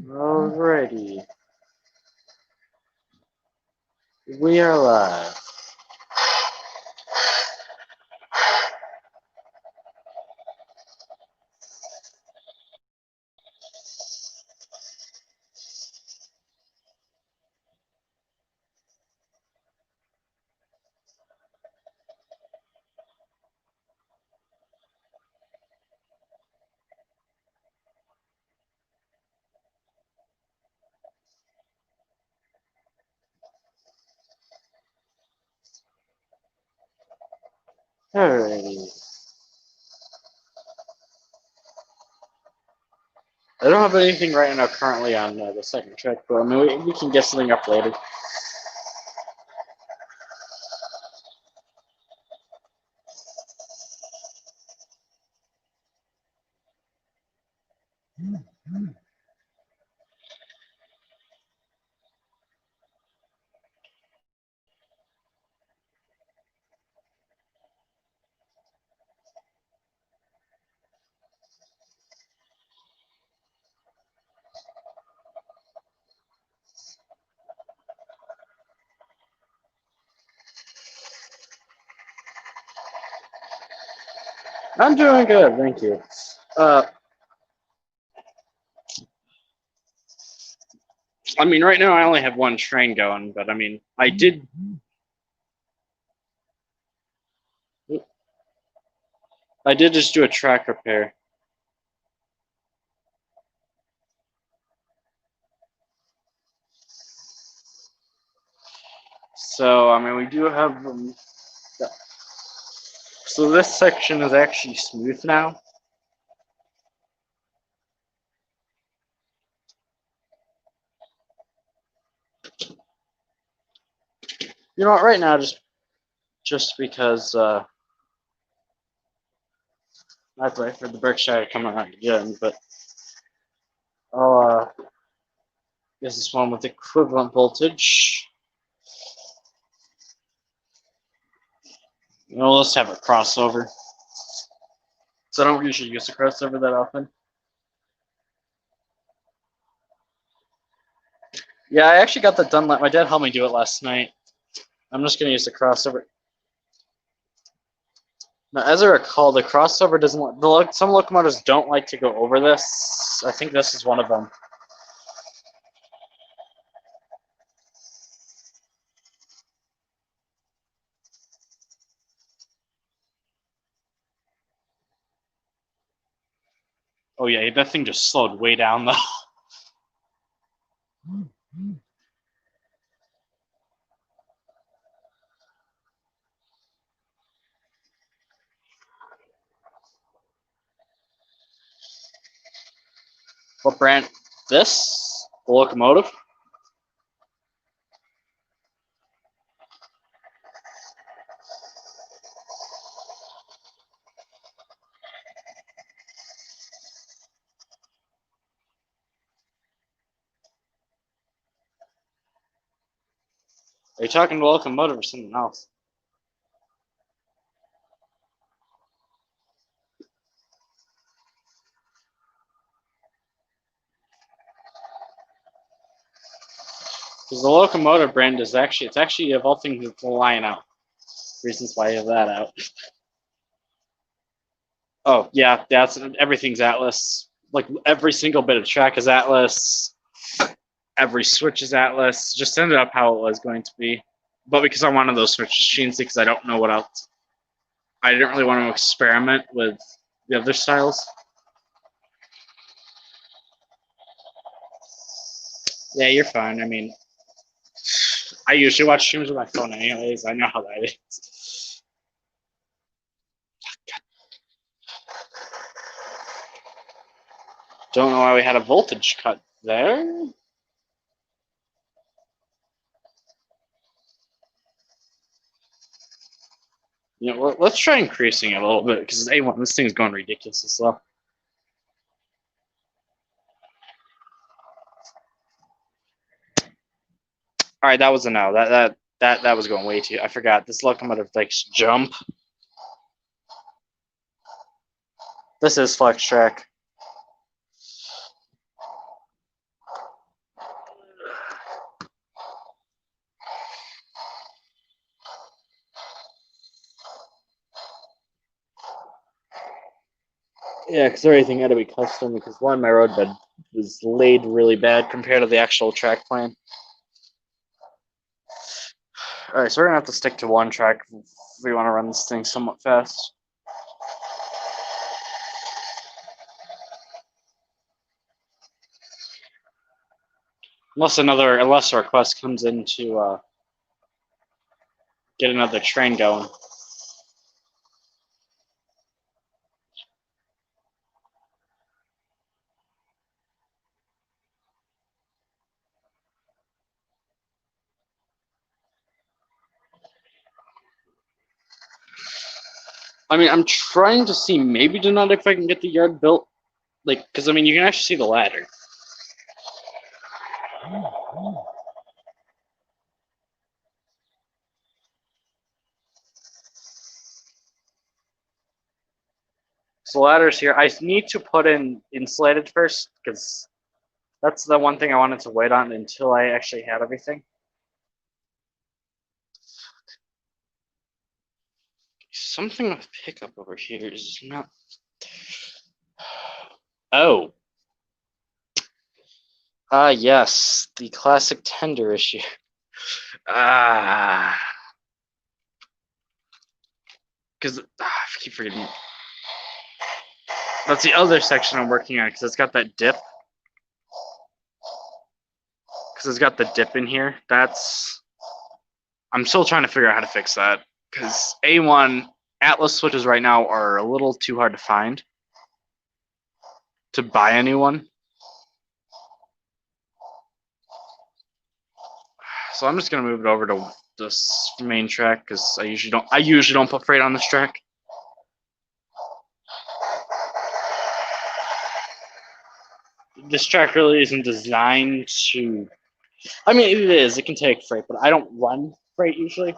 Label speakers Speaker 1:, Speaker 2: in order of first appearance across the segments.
Speaker 1: Alrighty. We are live. Alrighty. I don't have anything right now currently on the second track, but I mean, we can get something up later. I'm doing good, thank you. I mean, right now I only have one train going, but I mean, I did just do a track repair. So, I mean, we do have. So, this section is actually smooth now. You know what, right now, just because I have to wait for the Berkshire to come around again, but I'll use this one with equivalent voltage. You know, let's have a crossover. So I don't usually use a crossover that often. Yeah, I actually got that done. My dad helped me do it last night. I'm just going to use the crossover. Now, as I recall, the crossover doesn't. Some locomotives don't like to go over this. I think this is one of them. Oh yeah, that thing just slowed way down though. What brand? This? The locomotive? Are you talking to the locomotive or something else? Because the locomotive brand is actually of all things it's the line out. Reasons why I have that out. Oh yeah, everything's Atlas. Like every single bit of track is Atlas. Every switch is Atlas. Just ended up how it was going to be. But because I wanted those switch machines, because I don't know what else. I didn't really want to experiment with the other styles. Yeah, you're fine. I mean, I usually watch streams with my phone anyways. I know how that is. Don't know why we had a voltage cut there. You know, let's try increasing it a little bit because A1, this thing's going ridiculously slow. All right, that was a no. That was going way too. I forgot this locomotive likes jump. This is flex track. Yeah, because everything had to be custom because one, my road bed was laid really bad compared to the actual track plan. All right, so we're gonna have to stick to one track if we want to run this thing somewhat fast. Unless a request comes in to get another train going. I mean, I'm trying to see maybe tonight if I can get the yard built, like, because I mean, you can actually see the ladder. So ladder's here. I need to put in insulated first because that's the one thing I wanted to wait on until I actually had everything. Something with pickup over here is not. Oh. Yes, the classic tender issue. Ah. Because I keep forgetting. That's the other section I'm working on because it's got that dip. Because it's got the dip in here. I'm still trying to figure out how to fix that. Because A1 Atlas switches right now are a little too hard to find to buy a new one. So I'm just gonna move it over to this main track because I usually don't put freight on this track. This track really isn't designed to. I mean, it is. It can take freight, but I don't run freight usually.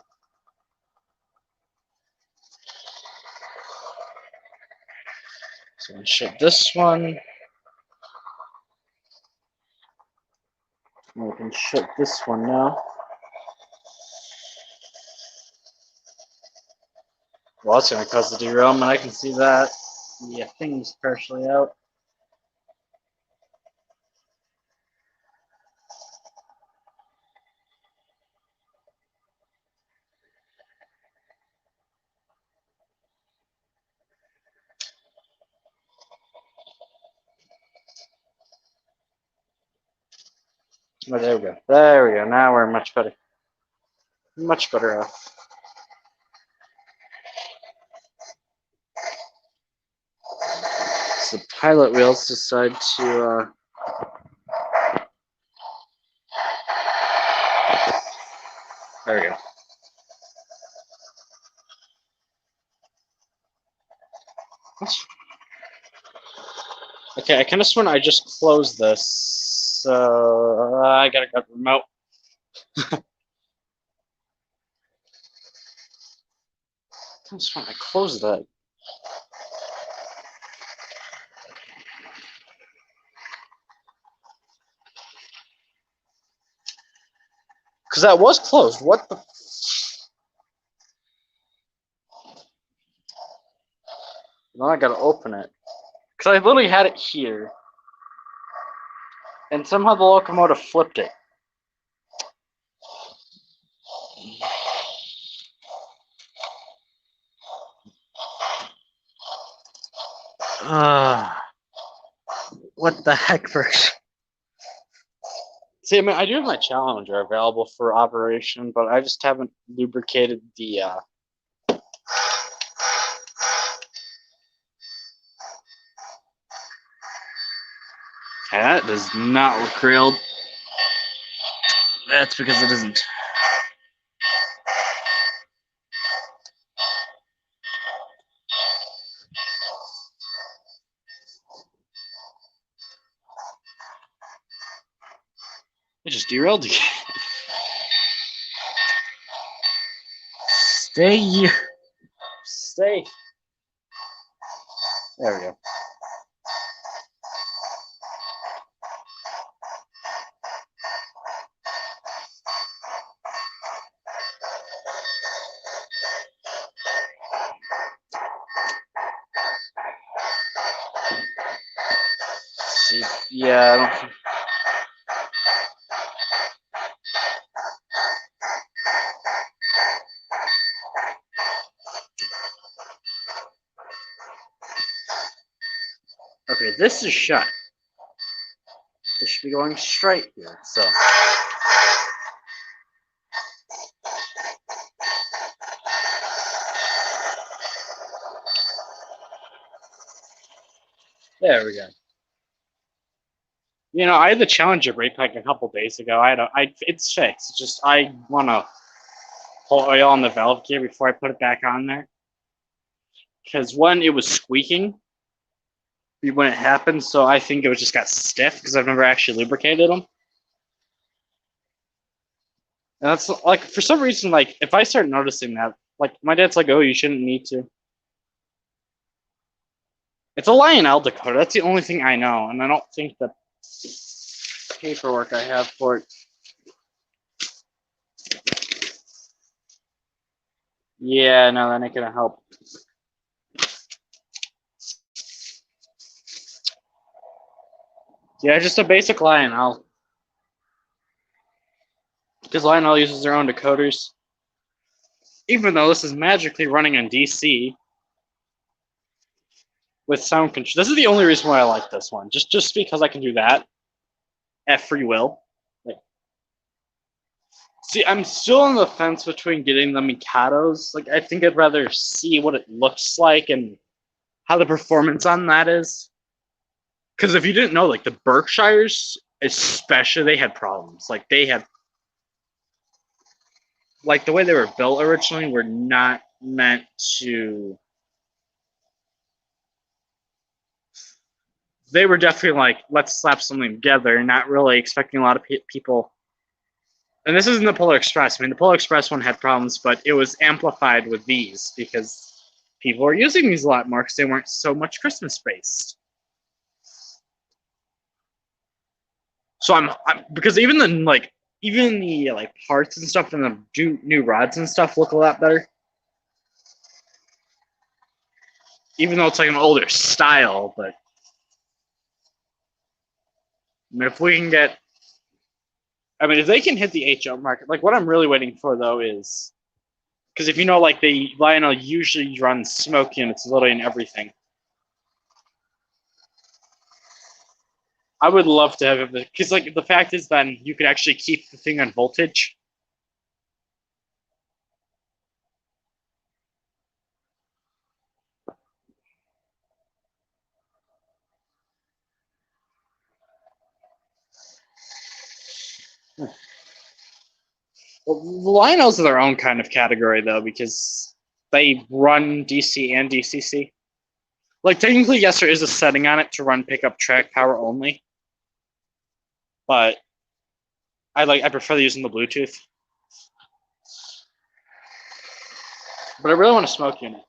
Speaker 1: So I'm gonna ship this one. We can ship this one now. Well, that's gonna cause the derailment. I can see that. Yeah, thing's partially out. Oh, there we go. There we go. Now we're much better. Much better off. So the pilot wheels decide to. There we go. Okay, I kind of sworn I just closed this. So I gotta go remote. I sworn I closed that. Because that was closed. What the? Now I gotta open it. Because I literally had it here. And somehow the locomotive flipped it. What the heck, first? See, I mean, I do have my Challenger available for operation, but I just haven't lubricated the. That does not look real. That's because it isn't. It just derailed again. Stay here. Stay. There we go. Yeah, I don't think. Okay, this is shut. This should be going straight here, so. There we go. You know, I had the Challenger brake pack a couple days ago. It's fixed. It's just I want to pull oil on the valve gear before I put it back on there. Because one, it was squeaking when it happened, so I think it just got stiff because I've never actually lubricated them. And that's like, for some reason, like if I start noticing that, like my dad's like, "Oh, you shouldn't need to." It's a Lionel Dakota. That's the only thing I know, and I don't think the paperwork I have for it. Yeah, no, that ain't gonna help. Yeah, just a basic Lionel. Because Lionel uses their own decoders. Even though this is magically running on DC with sound control. This is the only reason why I like this one. Just because I can do that at free will. Like, see, I'm still on the fence between getting the Mikados. Like, I think I'd rather see what it looks like and how the performance on that is. Because if you didn't know, like the Berkshires, especially, they had problems. Like they had, like the way they were built originally, were not meant to. They were definitely like, let's slap something together, not really expecting a lot of people. And this isn't the Polar Express. I mean, the Polar Express one had problems, but it was amplified with these because people were using these a lot more because they weren't so much Christmas based. So I'm because even the like parts and stuff and the new rods and stuff look a lot better. Even though it's like an older style, but I mean, if we can get, I mean, if they can hit the HO market, like what I'm really waiting for though is, because if you know, like the Lionel usually runs smoke units literally in everything. I would love to have it, because like the fact is then you could actually keep the thing on voltage. Well, the Lionels are their own kind of category though, because they run DC and DCC. Like technically, yes, there is a setting on it to run pickup track power only, but I prefer using the Bluetooth. But I really want a smoke unit,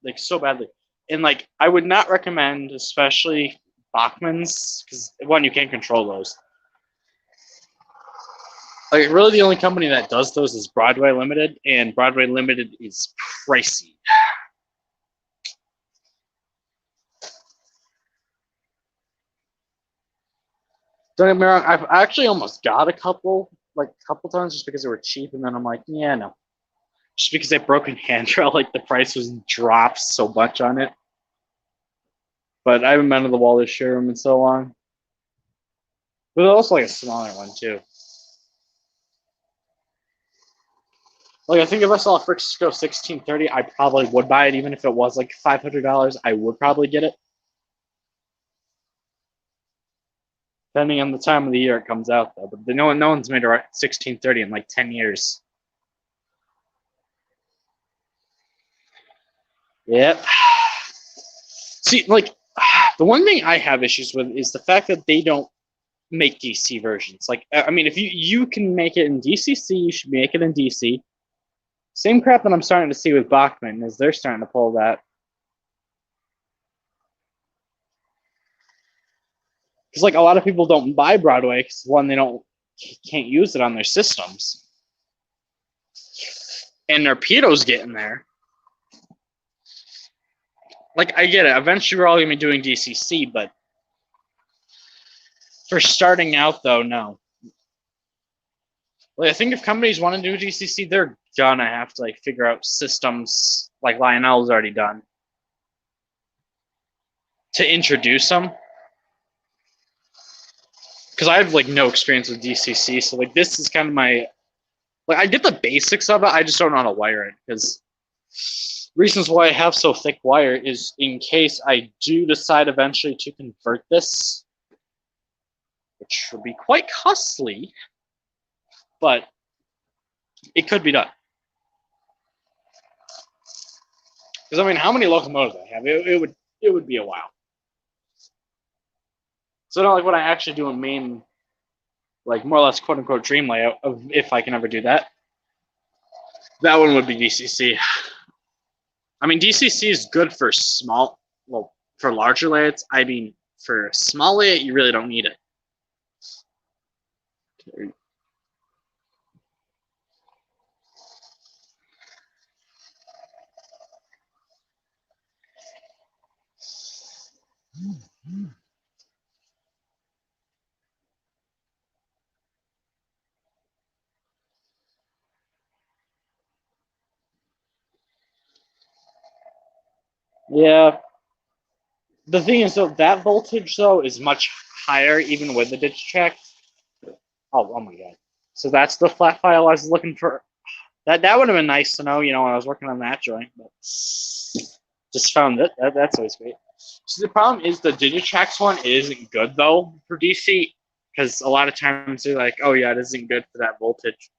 Speaker 1: like so badly. And like I would not recommend, especially Bachman's, because one, you can't control those. Like really, the only company that does those is Broadway Limited, and Broadway Limited is pricey. Don't get me wrong, I've actually almost got a couple times just because they were cheap, and then I'm like, yeah, no. Just because they broken handrail, like the price was dropped so much on it. But I haven't been to the Wallace showroom in so long. But also like a smaller one too. Like I think if I saw a Frisco 1630, I probably would buy it, even if it was like $500. I would probably get it, depending on the time of the year it comes out, though. But no one's made a 1630 in like 10 years. Yep. See, like the one thing I have issues with is the fact that they don't make DC versions. Like, I mean, if you can make it in DCC, you should make it in DC. Same crap that I'm starting to see with Bachmann is they're starting to pull that. Because like a lot of people don't buy Broadway because one, they can't use it on their systems, and their Pito's getting there. Like I get it. Eventually, we're all gonna be doing DCC, but For starting out, though, no. Like, I think if companies want to do DCC, they're gonna have to like figure out systems like Lionel's already done to introduce them. Because I have like no experience with DCC, so like this is kind of my like I get the basics of it. I just don't know how to wire it because reasons why I have so thick wire is in case I do decide eventually to convert this, which would be quite costly, but it could be done. Because I mean, how many locomotives I have? It would be a while. So not like when I actually do a main, like more or less quote unquote dream layout of if I can ever do that. That one would be DCC. I mean, DCC is good for small, well, for larger layouts. I mean, for small layout, you really don't need it. Yeah. The thing is, though, that voltage, though, is much higher even with the Digitrack. Oh my god. So that's the flat file I was looking for. That would have been nice to know, you know, when I was working on that joint. But just found it. That's always great. So the problem is the Digitrax one isn't good, though, for DC. Because a lot of times they're like, oh yeah, it isn't good for that voltage.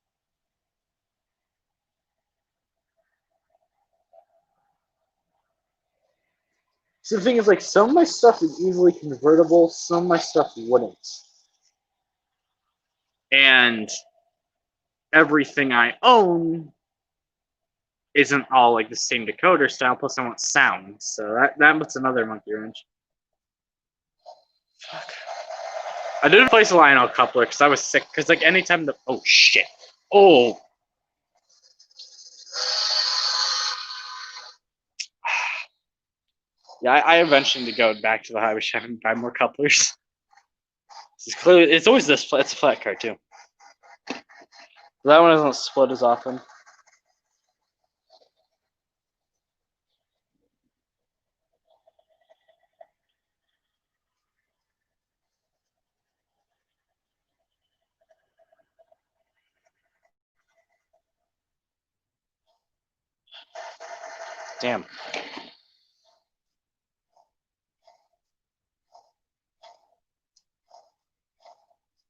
Speaker 1: So the thing is, like, some of my stuff is easily convertible, some of my stuff wouldn't. And everything I own isn't all like the same decoder style, plus I want sound. So that puts another monkey wrench. Fuck. I did replace a Lionel coupler because I was sick. Because like anytime the oh shit. Oh. Yeah, I eventually need to go back to the highway shop and buy more couplers. It's always this. It's a flat car too. That one doesn't split as often. Damn.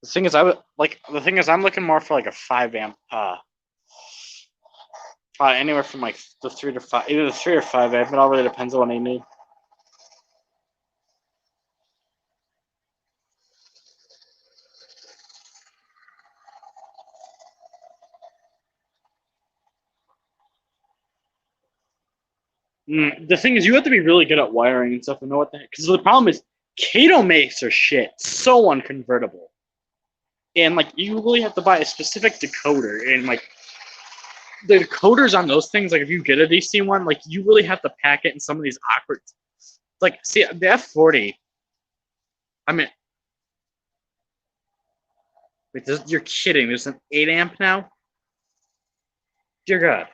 Speaker 1: The thing is, I'm looking more for like a 5 amp. Probably anywhere from like the 3 to 5, either the 3 or 5 amp. It all really depends on what I need. The thing is, you have to be really good at wiring and stuff and know what the heck. Because the problem is, Kato makes their shit so unconvertible. And like, you really have to buy a specific decoder. And like, the decoders on those things, like if you get a DC one, like you really have to pack it in some of these awkward. Like, see, the F40. I mean, wait, you're kidding? There's an 8 amp now. Dear God.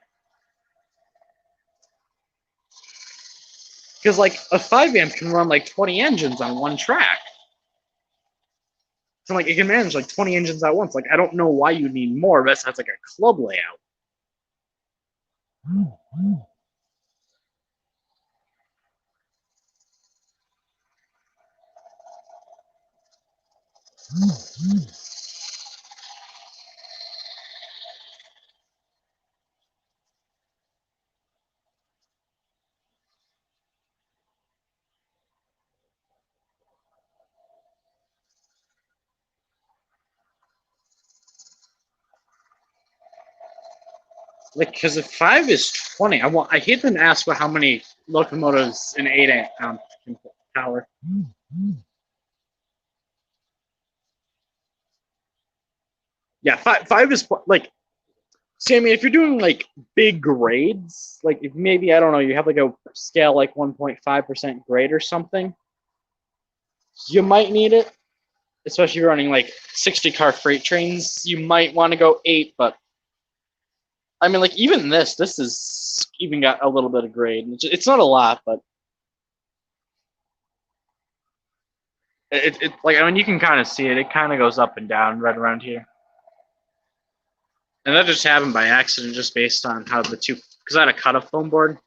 Speaker 1: Because like a 5 amp can run like 20 engines on one track. So like it can manage like 20 engines at once. Like I don't know why you need more. That's like a club layout. Like, because if 5 is 20, I hate to ask for how many locomotives an 8 amp can power. Yeah, five is like. See, I mean, if you're doing like big grades, like if maybe I don't know, you have like a scale like 1.5% grade or something, you might need it. especially if you're running like 60 car freight trains, you might want to go 8. But I mean, like even this is even got a little bit of grade. It's not a lot, but it like I mean you can kind of see it. It kind of goes up and down right around here. And that just happened by accident, just based on how the two, because I had a cut-off foam board.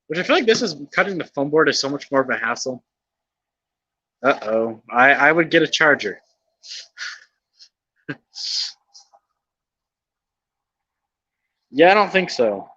Speaker 1: Which I feel like this is, cutting the foam board is so much more of a hassle. Uh-oh. I would get a charger. Yeah, I don't think so.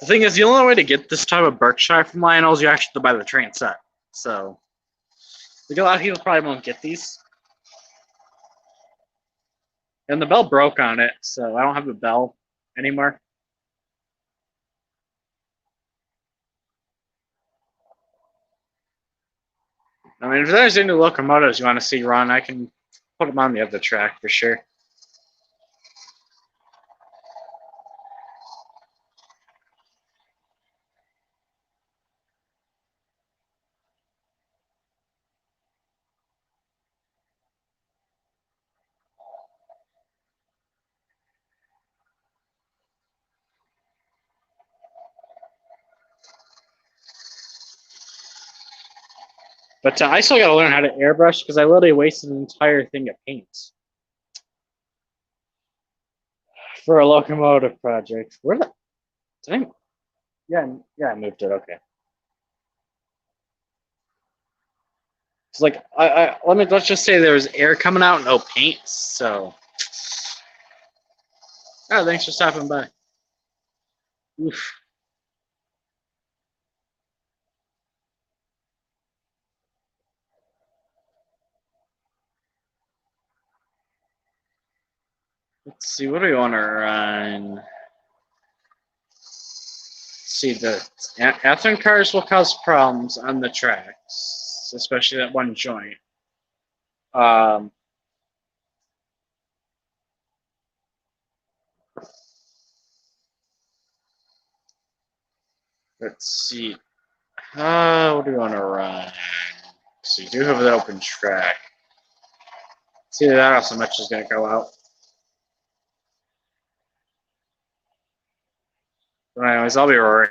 Speaker 1: The thing is, the only way to get this type of Berkshire from Lionel is you actually have to buy the train set. So, like a lot of people probably won't get these. And the bell broke on it, so I don't have a bell anymore. I mean, if there's any locomotives you want to see run, I can put them on the other track for sure. But I still got to learn how to airbrush because I literally wasted an entire thing of paint for a locomotive project. Where the did I, yeah, I moved it. Okay. It's like let's just say there was air coming out, no paint. So, oh, thanks for stopping by. Oof. Let's see, what do we want to run? Let's see, the Athearn cars will cause problems on the tracks, especially that one joint. Um, let's see. What do we want to run? So you do have an open track. See that how so much is going to go out. But anyways, I'll be right.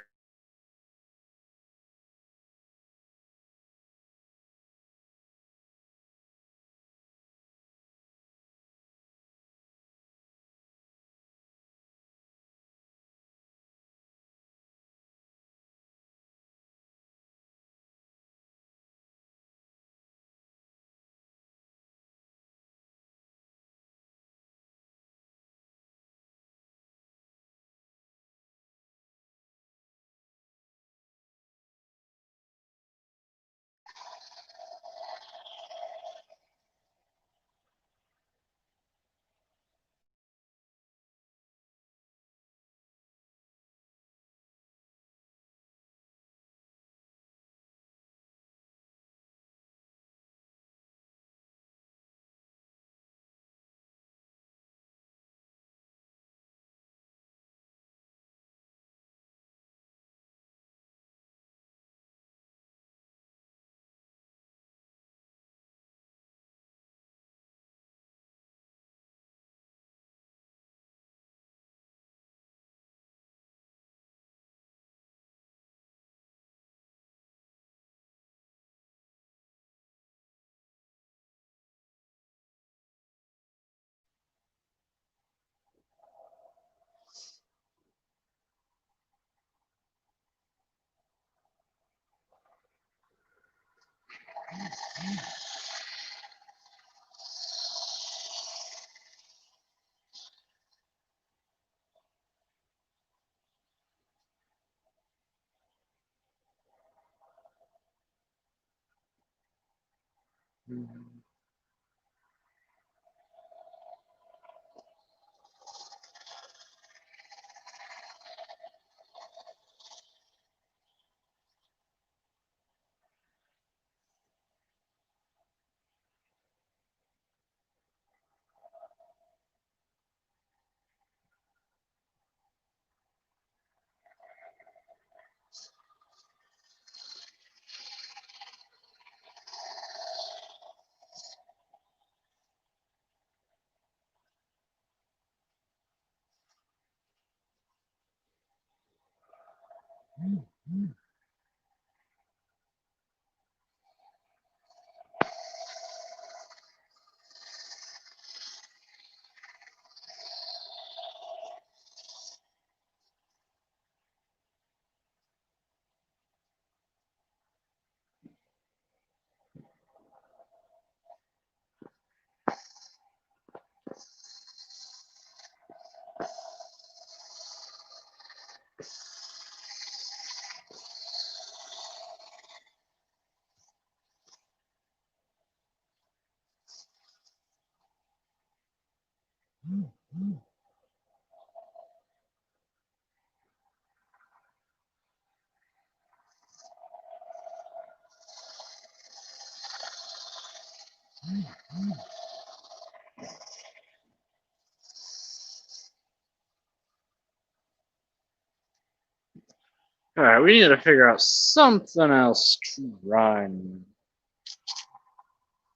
Speaker 1: All right, we need to figure out something else to run.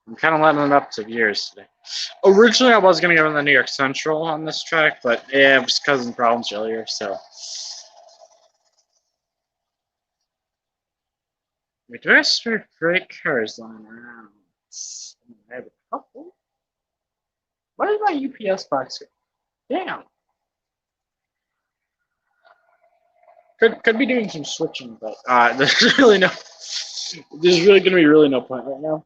Speaker 1: I'm kind of letting it up to gears today. Originally, I was going to go in the New York Central on this track, but yeah, it was causing problems earlier, so. Wait, do I have straight great cars lying around? I have a couple. What is my UPS box? Damn. Could be doing some switching, but there's really no. There's really gonna be really no point right now.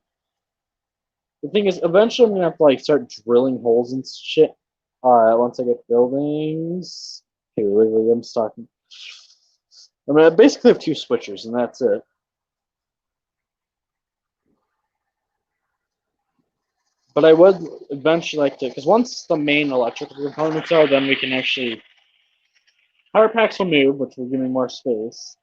Speaker 1: The thing is, eventually I'm gonna have to like start drilling holes and shit. Once I get buildings. Okay, wait, I'm talking. I mean, I basically have two switchers, and that's it. But I would eventually like to, because once the main electrical components are, then we can actually. Power packs will move, which will give me more space.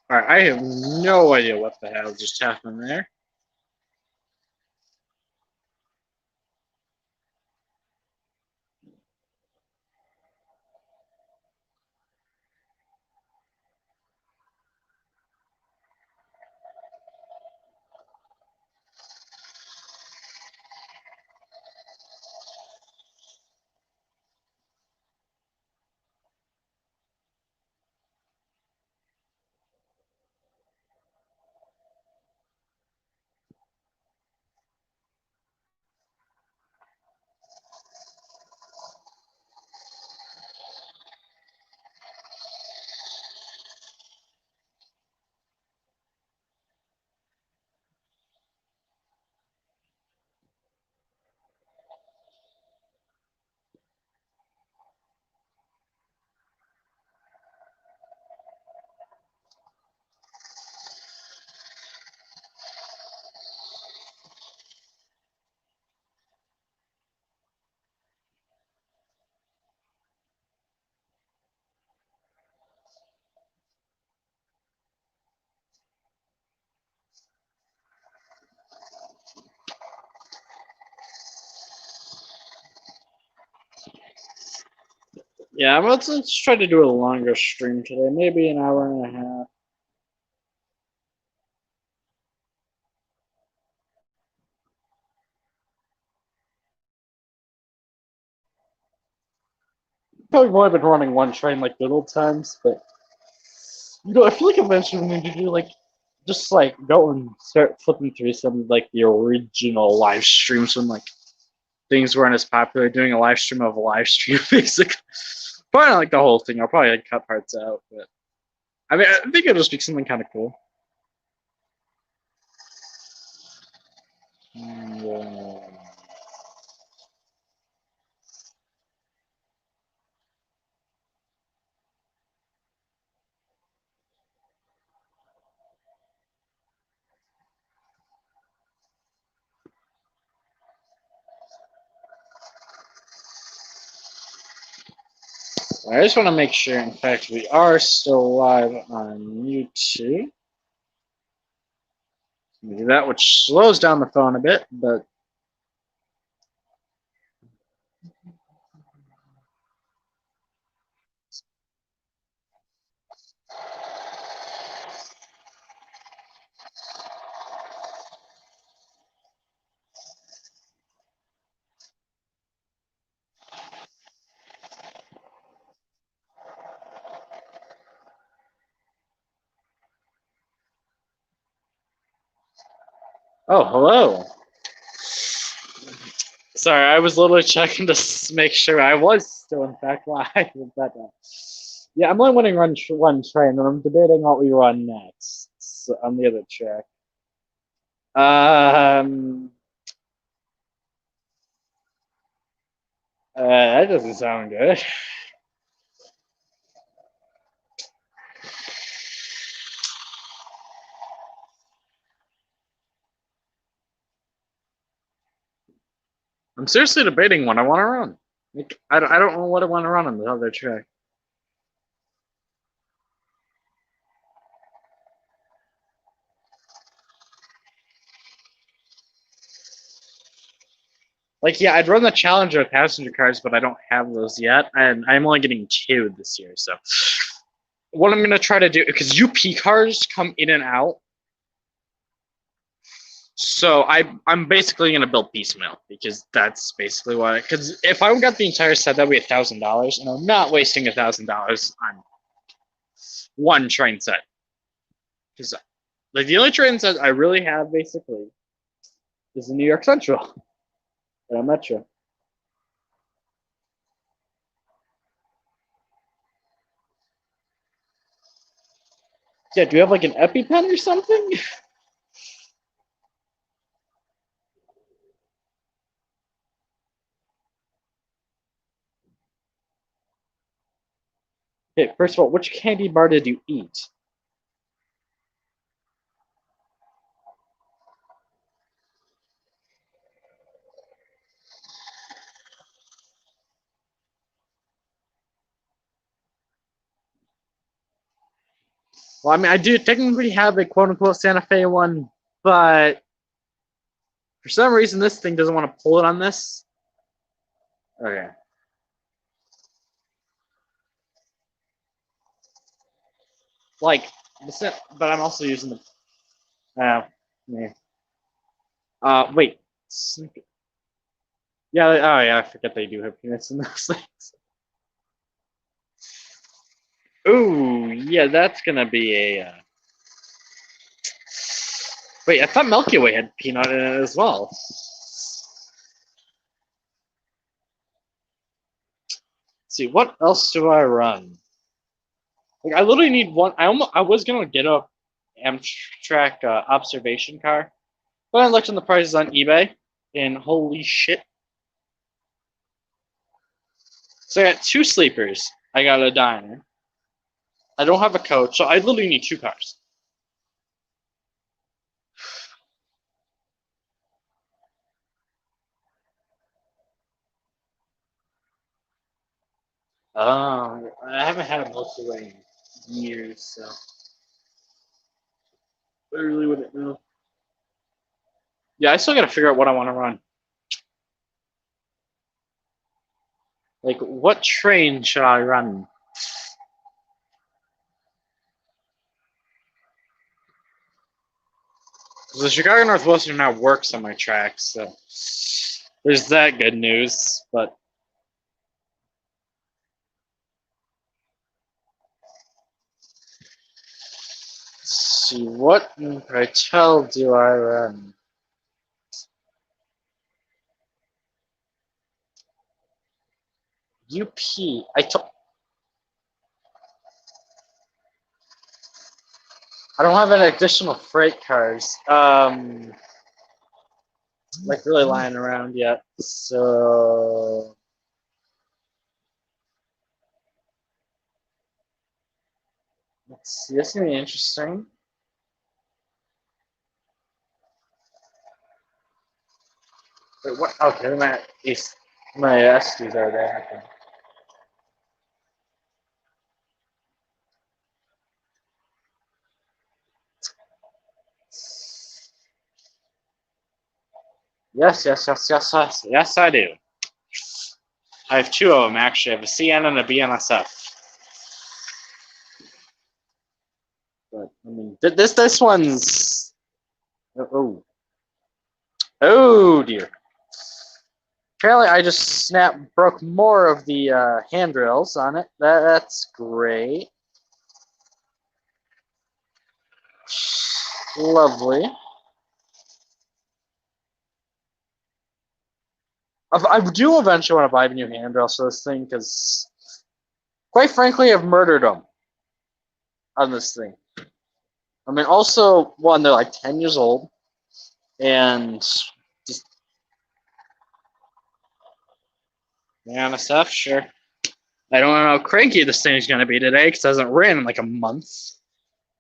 Speaker 1: All right, I have no idea what the hell just happened there. Yeah, let's try to do a longer stream today, maybe an hour and a half. Probably only been running one train like good old times, but I feel like eventually we need to do like just like go and start flipping through some like the original live streams when like things weren't as popular. Doing a live stream of a live stream, basically. Probably not like the whole thing. I'll probably like cut parts out, but I mean, I think it'll just be something kind of cool. Yeah. I just want to make sure, in fact, we are still live on YouTube. Do that, which slows down the phone a bit, but oh, hello. Sorry, I was literally checking to make sure I was still, in fact, live. But, yeah, I'm only running one train, and I'm debating what we run next on the other track. That doesn't sound good. I'm seriously debating what I want to run. Like, I don't know what I want to run on the other track. Like, yeah, I'd run the Challenger with passenger cars, but I don't have those yet, and I'm only getting 2 this year. So, what I'm gonna try to do, because UP cars come in and out, so I'm basically gonna build piecemeal because that's basically why. Because if I got the entire set, that'd be $1,000, and I'm not wasting $1,000 on one train set. Because like the only train set I really have basically is the New York Central and Metro. Yeah, do you have like an EpiPen or something? Okay, first of all, which candy bar did you eat? Well, I mean, I do technically have a quote unquote Santa Fe one, but for some reason this thing doesn't want to pull it on this. Okay. Like, but I'm also using the. Yeah. Wait. Yeah. Oh, yeah. I forget they do have peanuts in those things. Ooh, yeah. That's gonna be a. Wait, I thought Milky Way had peanut in it as well. Let's see, what else do I run? Like, I literally need one. I was gonna get a Amtrak observation car, but I looked on the prices on eBay, and holy shit! So I got 2 sleepers. I got a diner. I don't have a coach, so I literally need 2 cars. I haven't had a Milky Way in years, so I really wouldn't know. Yeah, I still gotta figure out what I want to run. Like, what train should I run? The Chicago Northwestern now works on my tracks, so there's that good news. But let's see, what in Pritel do I run? UP. I don't have any additional freight cars, like really lying around yet. So let's see. This is gonna be interesting. Wait, what? Okay, my SDs are there. Okay. Yes, I do. I have two of them actually. I have a CN and a BNSF. But I mean, this one's oh dear. Apparently, I just broke more of the handrails on it. That's great. Lovely. I do eventually want to buy a new handrails for this thing because, quite frankly, I've murdered them on this thing. I mean, also, one, they're like 10 years old, and just NSF, sure. I don't know how cranky this thing is going to be today because it hasn't ran in like a month.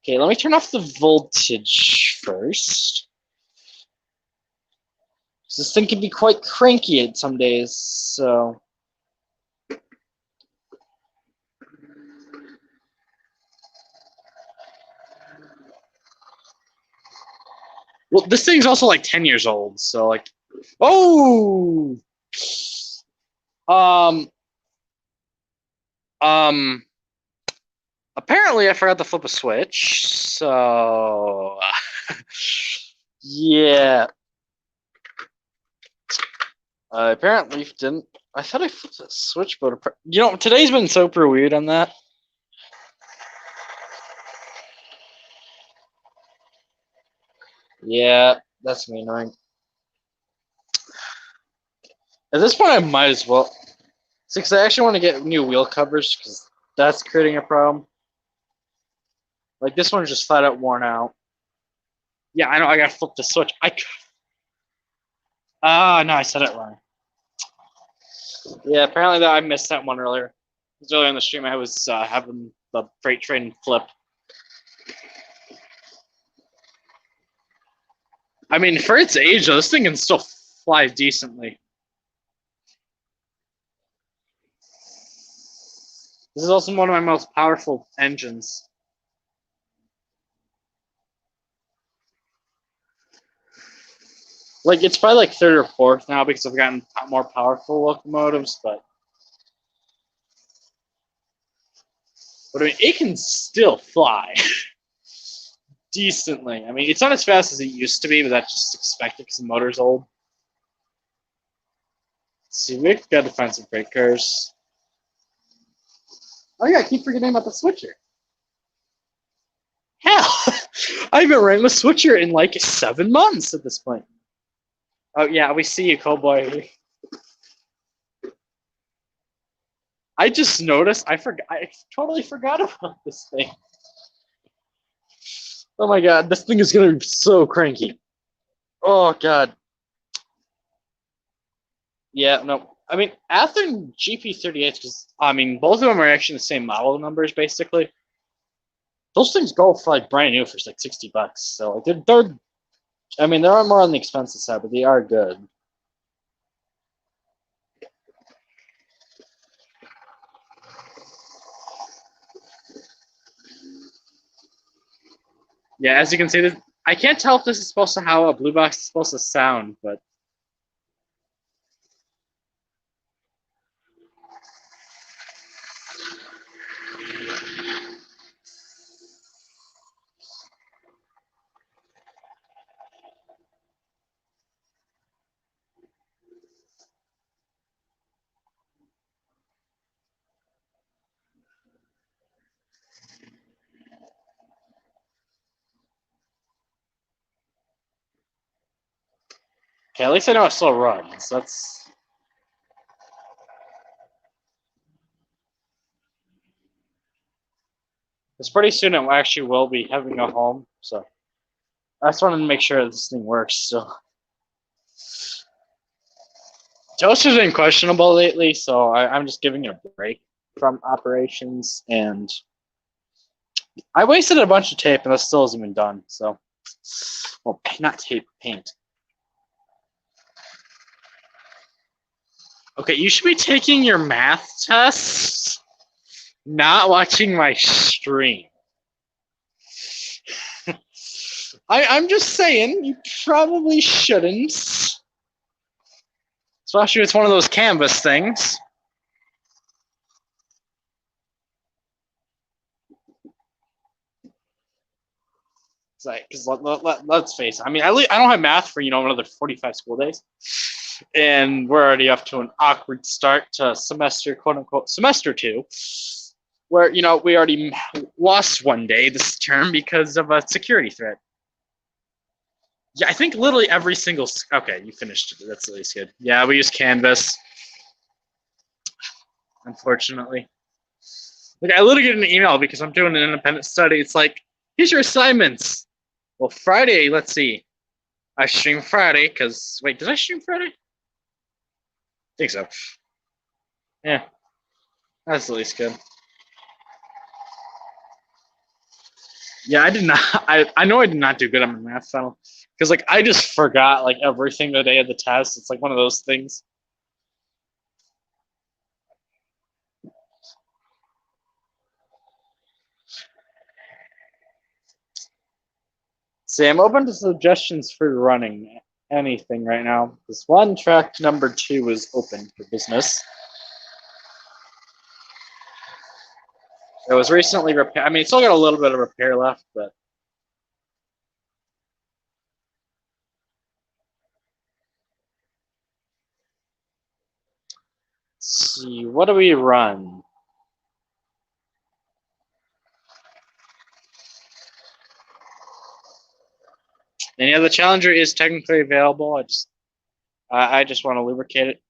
Speaker 1: Okay, let me turn off the voltage first. This thing can be quite cranky at some days, so. Well, this thing's also like 10 years old, so like, oh, apparently I forgot to flip a switch, so yeah. I apparently didn't. I thought I flipped a switch, but today's been super weird on that. Yeah, that's me annoying. At this point, I might as well. Because I actually want to get new wheel covers because that's creating a problem. Like this one's just flat out worn out. Yeah, I know. I gotta flip the switch. No, I said it wrong. Yeah, apparently I missed that one earlier. Because earlier in the stream, I was having the freight train flip. I mean, for its age, though, this thing can still fly decently. This is also one of my most powerful engines. Like, it's probably like third or fourth now because I've gotten more powerful locomotives, but I mean, it can still fly decently. I mean, it's not as fast as it used to be, but that's just expected because the motor's old. Let's see, we got to find some freight cars. Oh yeah, I keep forgetting about the switcher. Hell, I haven't ran with switcher in like 7 months at this point. Oh yeah, we see you, Cowboy. I just noticed. I totally forgot about this thing. Oh my god, this thing is gonna be so cranky. Oh god. Yeah, no. I mean, Athearn GP38s, because I mean, both of them are actually the same model numbers, basically. Those things go for like brand new for like $60. So like they're I mean, they're more on the expensive side, but they are good. Yeah, as you can see, I can't tell if this is supposed to how a blue box is supposed to sound, but Okay, at least I know it still runs. That's. Because pretty soon it actually will be having a home, so I just wanted to make sure this thing works. So Toaster's been questionable lately, so I'm just giving it a break from operations, and I wasted a bunch of tape, and that still hasn't been done. So, well, not tape, paint. Okay, you should be taking your math test, not watching my stream. I'm just saying, you probably shouldn't. Especially if it's one of those Canvas things. Because let's face it. I mean, I don't have math for another 45 school days, and we're already up to an awkward start to semester, quote unquote, semester 2, where we already lost one day this term because of a security threat. Yeah, I think literally every single. Okay, you finished it. That's at least good. Yeah, we use Canvas. Unfortunately, like I literally get an email because I'm doing an independent study. It's like, here's your assignments. Well, Friday. Let's see. I stream Friday because wait, did I stream Friday? I think so. Yeah, that's at least good. Yeah, I did not. I know I did not do good on my math final because like I just forgot like everything the day of the test. It's like one of those things. See, I'm open to suggestions for running anything right now. This one track number 2 is open for business. It was recently repaired. I mean, it's still got a little bit of repair left, but let's see, what do we run? And yeah, the Challenger is technically available. I just want to lubricate it.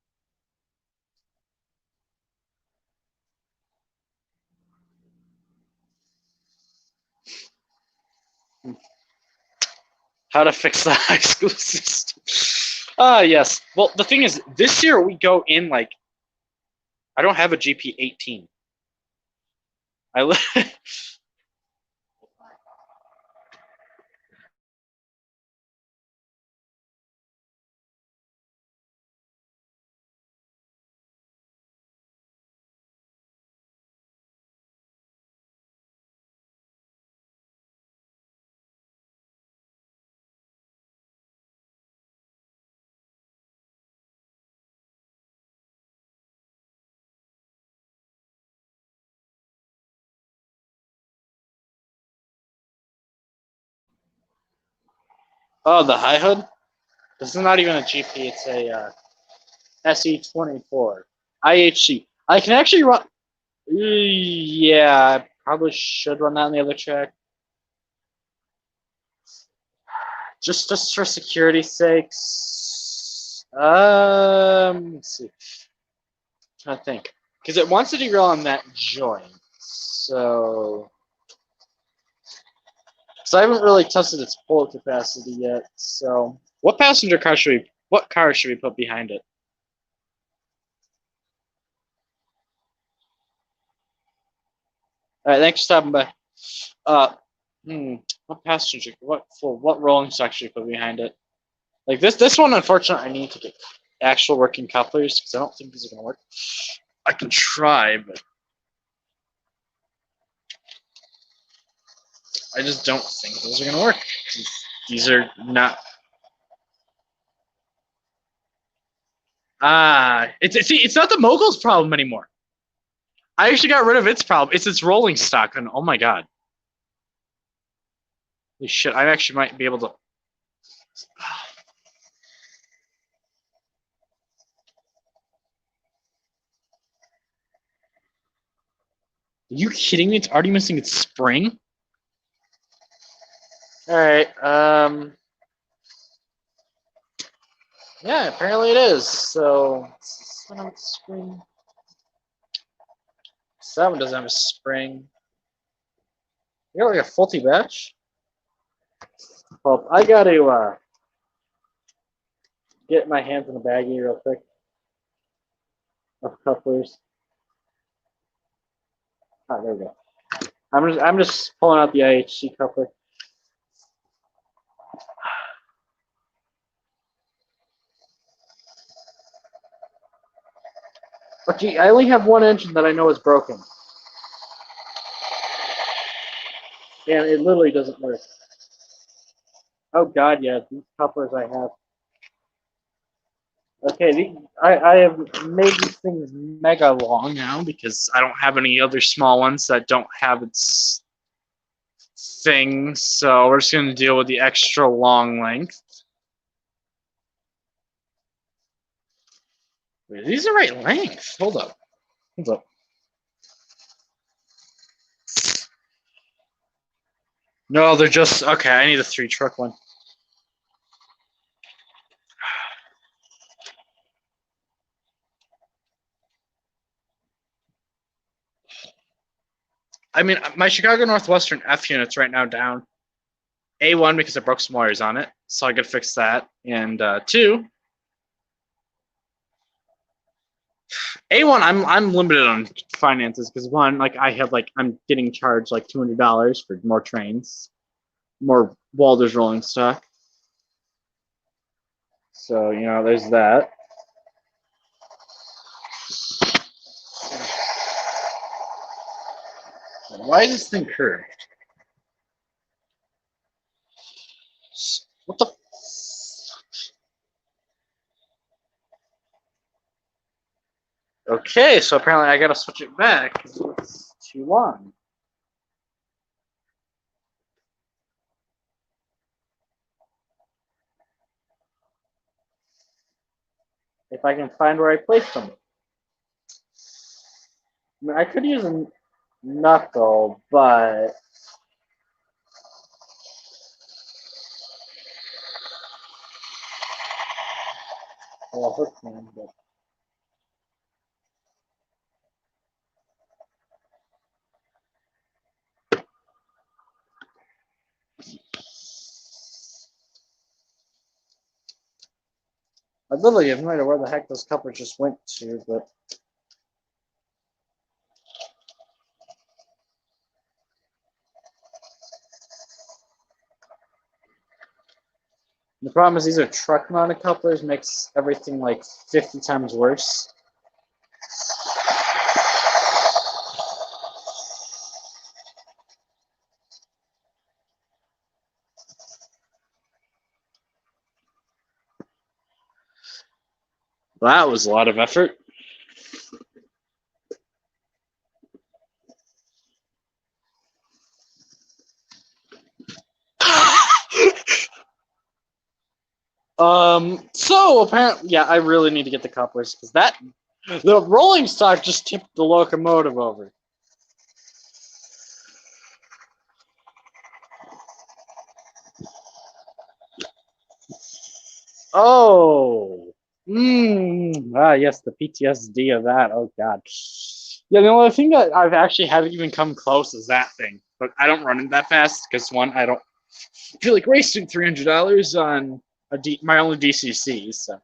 Speaker 1: How to fix the high school system. Yes. Well, the thing is, this year we go in like, I don't have a GP 18. Oh, the high hood? This is not even a GP. It's a SE24 IHC. I can actually run. Yeah, I probably should run that on the other track. Just for security's sakes. Let's see. I'm trying to think, because it wants to derail on that joint. So I haven't really tested its pull capacity yet. So what passenger car should we? What car should we put behind it? All right, thanks for stopping by. What passenger? What rolling stock should we put behind it? Like this one, unfortunately, I need to get actual working couplers because I don't think these are gonna work. I can try, but I just don't think those are gonna work. These are not. It's not the Mogul's problem anymore. I actually got rid of its problem. It's its rolling stock, and oh my god, holy shit! I actually might be able to. Are you kidding me? It's already missing its spring. All right. Yeah, apparently it is. So, 7 doesn't have a spring. You got like a faulty batch? Well, I gotta get my hands in the baggie real quick of couplers. Ah, there we go. I'm just pulling out the IHC coupler. But gee, I only have one engine that I know is broken. And it literally doesn't work. Oh god, yeah, these couplers I have. Okay, I have made these things mega long now because I don't have any other small ones that don't have its thing. So we're just going to deal with the extra long length. Wait, these are right length. Hold up. Hold up. No, they're just okay. I need a 3-truck one. I mean, my Chicago Northwestern F unit's right now down. A1 because I broke some wires on it, so I gotta fix that. And 2, A1, I'm limited on finances because 1, like I'm getting charged like $200 for more trains, more Walder's rolling stock. So there's that. Why is this thing curved? What the? Okay, so apparently I gotta switch it back because it's too long. If I can find where I placed them. I mean, I could use a knuckle, but well, hook man, but I literally have no idea where the heck those couplers just went to, but the problem is these are truck mounted couplers, makes everything like 50 times worse. That was a lot of effort. So apparently, yeah, I really need to get the couplers because the rolling stock just tipped the locomotive over. Oh, yes, the PTSD of that. Oh God. Yeah, the only thing that I've actually haven't even come close is that thing. But I don't run it that fast because 1, I don't feel like wasting $300 on my only DCC. So.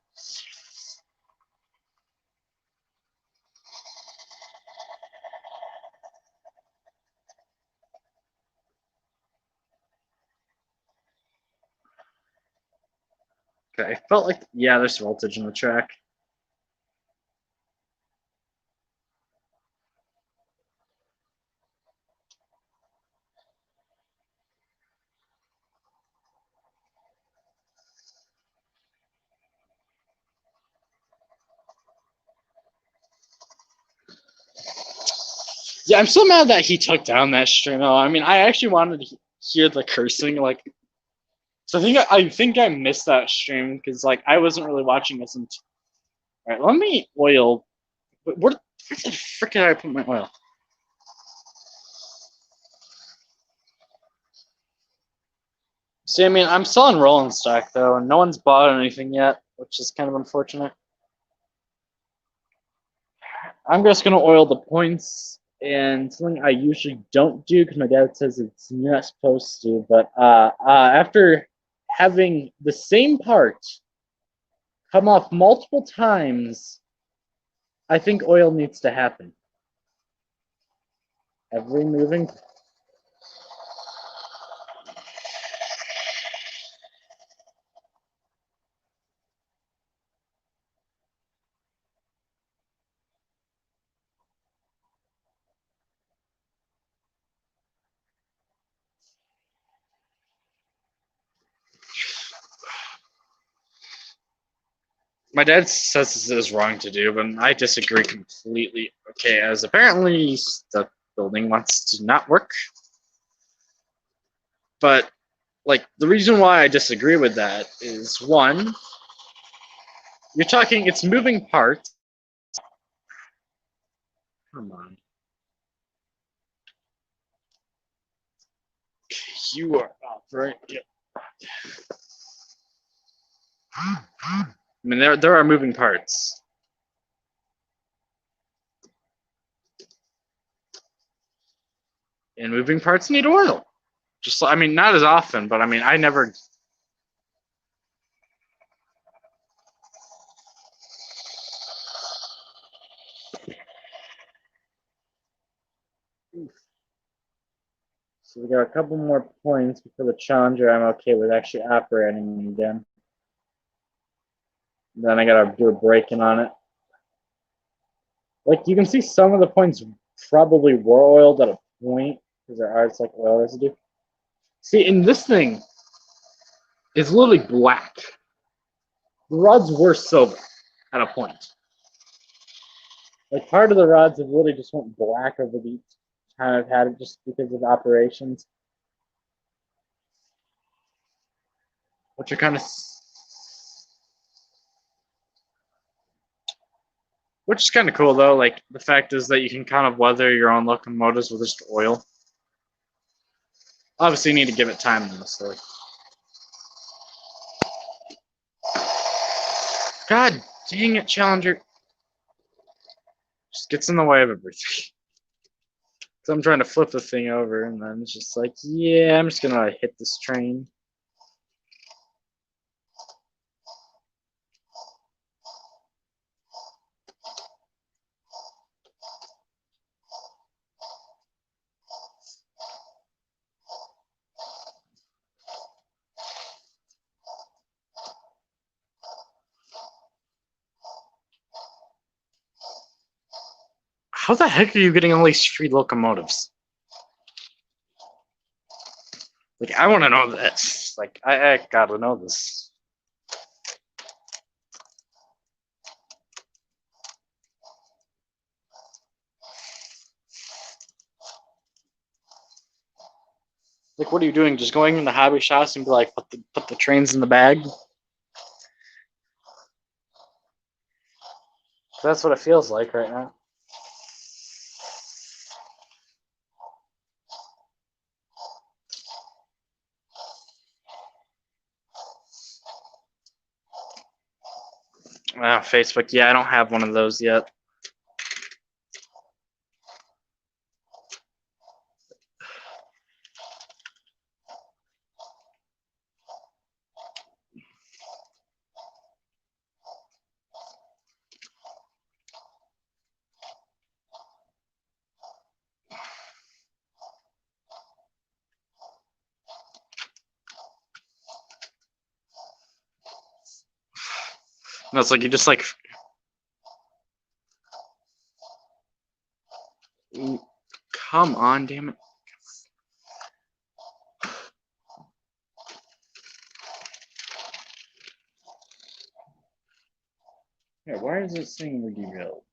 Speaker 1: Okay, I felt like there's voltage in the track. Yeah, I'm so mad that he took down that stream. I mean, I actually wanted to hear the cursing. Like, so I think I missed that stream because like I wasn't really watching this. All right, let me oil. Where the frick did I put my oil? See, I mean, I'm selling rolling stock though, and no one's bought anything yet. which is kind of unfortunate. I'm just gonna oil the points, and something I usually don't do because my dad says it's not supposed to. But after having the same part come off multiple times, I think oil needs to happen. Every moving. My dad says this is wrong to do, but I disagree completely. Okay, as apparently the building wants to not work. But like the reason why I disagree with that is one, you're talking it's moving parts. Come on. You are up, right? Yep. I mean there are moving parts. And moving parts need oil. Just I mean not as often, but I mean I never So we got a couple more points before the Challenger I'm okay with actually operating again. Then I gotta do a break-in on it. Like you can see some of the points probably were oiled at a point because there are it's like oil residue. See, in this thing, it's literally black. The rods were silver at a point. Like part of the rods have literally just went black over the time I've had it just because of operations. Which are kind of which is kind of cool though. Like the fact is that you can kind of weather your own locomotives with just oil. Obviously, you need to give it time though. So, God dang it, Challenger! Just gets in the way of everything. So I'm trying to flip the thing over, and then it's just like, yeah, I'm just gonna hit this train. How the heck are you getting all these free locomotives? Like, I want to know this. Like, I gotta know this. Like, what are you doing? Just going into hobby shops and be like, put the trains in the bag? That's what it feels like right now. Facebook. Yeah, I don't have one of those yet. No, it's like you just like. Come on, damn it. Yeah, why is this thing derailed?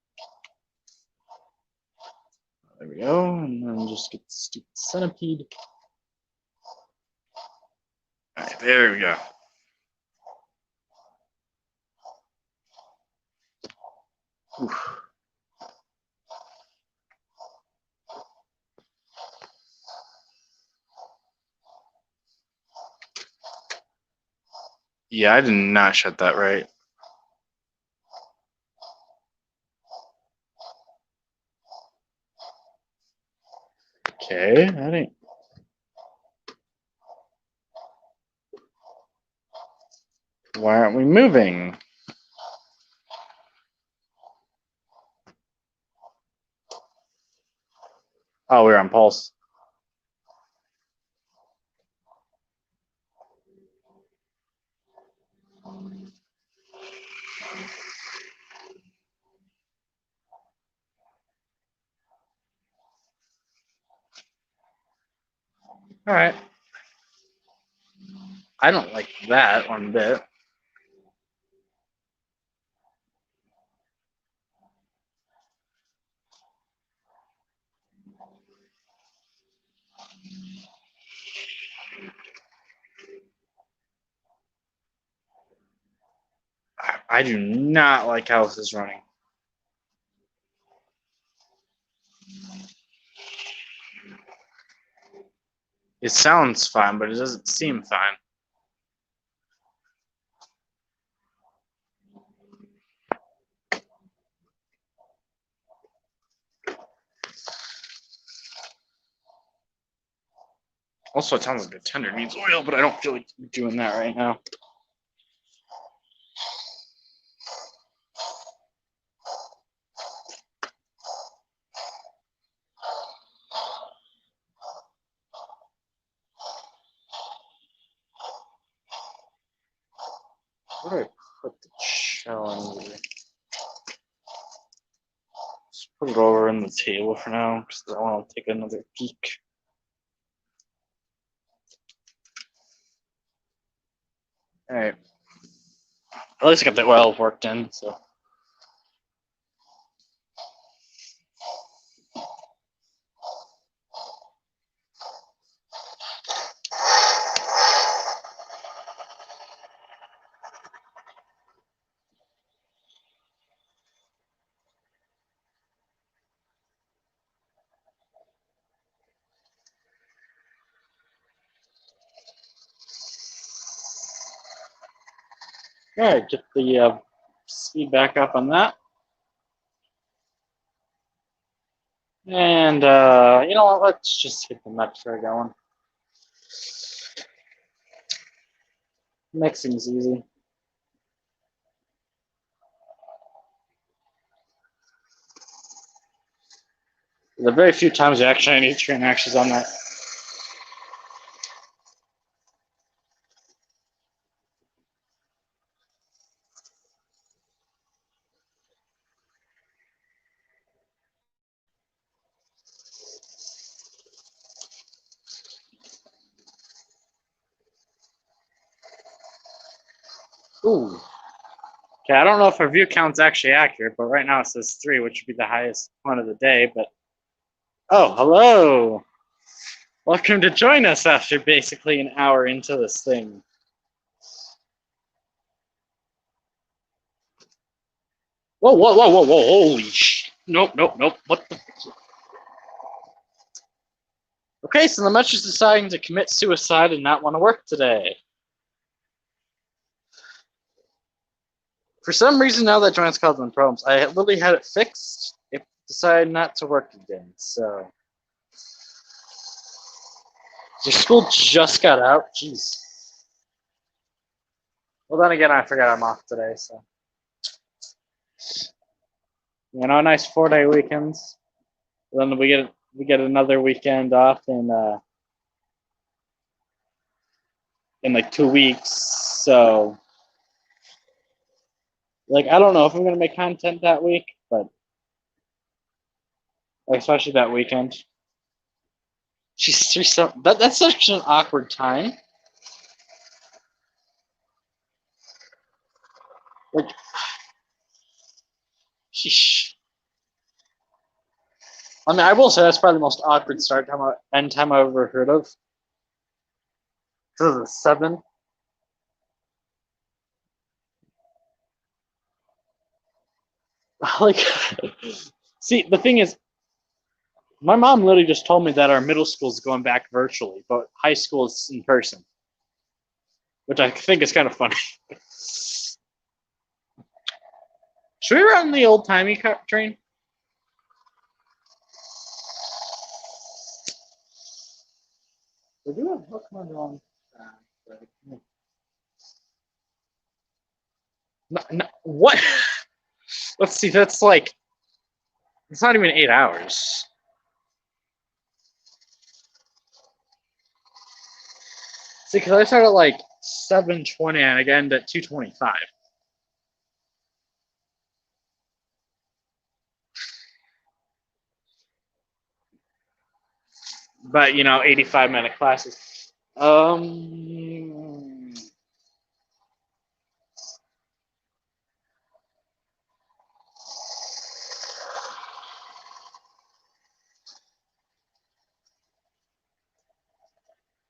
Speaker 1: There we go, and then just get the stupid centipede. Alright, there we go. Oof. Yeah, I did not shut that right. Okay, that ain't. Why aren't we moving? Oh, we're on pulse. All right. I don't like that one bit. I do not like how this is running. It sounds fine, but it doesn't seem fine. Also, it sounds like the tender needs oil, but I don't feel like doing that right now. Where do I put the challenge? Just put it over in the table for now, because I want to take another peek. All right. At least I got the oil worked in, so. All right, get the speed back up on that. And you know what? Let's just hit the Metro going. Mixing's easy. The very few times actually I need train actions on that. Ooh. Okay, I don't know if our view count's actually accurate, but right now it says 3, which would be the highest point of the day. But oh, hello! Welcome to join us after basically an hour into this thing. Whoa, whoa, whoa, whoa, whoa! Holy sh! Nope, nope, nope. What the? Okay, so the Metro's deciding to commit suicide and not want to work today. For some reason, now that joint's causing problems. I literally had it fixed. It decided not to work again. So, your school just got out. Jeez. Well, then again, I forgot I'm off today. So, you know, nice 4-day weekends. Then we get another weekend off in like 2 weeks. So, like, I don't know if I'm gonna make content that week, but like, especially that weekend. She's so that's such an awkward time. Like, sheesh. I mean, I will say that's probably the most awkward start time end time I've ever heard of. Because of the 7. Like, see, the thing is, my mom literally just told me that our middle school is going back virtually, but high school is in person, which I think is kind of funny. Should we run the old timey train? They do have Pokemon wrong. No, no, what? Let's see. That's like it's not even 8 hours. See, because I started at like 7:20 and again at 2:25. But 85-minute classes. Um.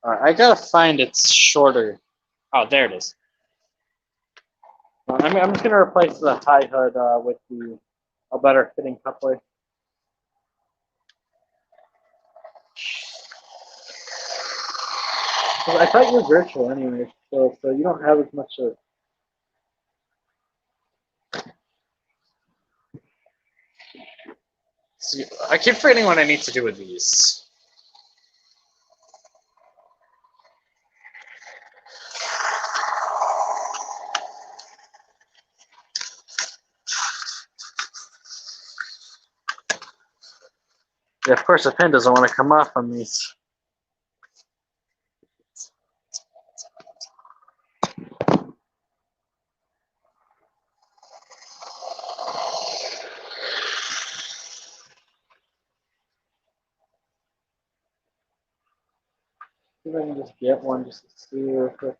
Speaker 1: All right, I gotta find it's shorter. Oh, there it is. I'm just gonna replace the high hood with a better fitting coupler. I thought you were virtual anyway, so you don't have as much of. See, I keep forgetting what I need to do with these. Yeah, of course, the pin doesn't want to come off on these. See if I can just get one just to see real quick.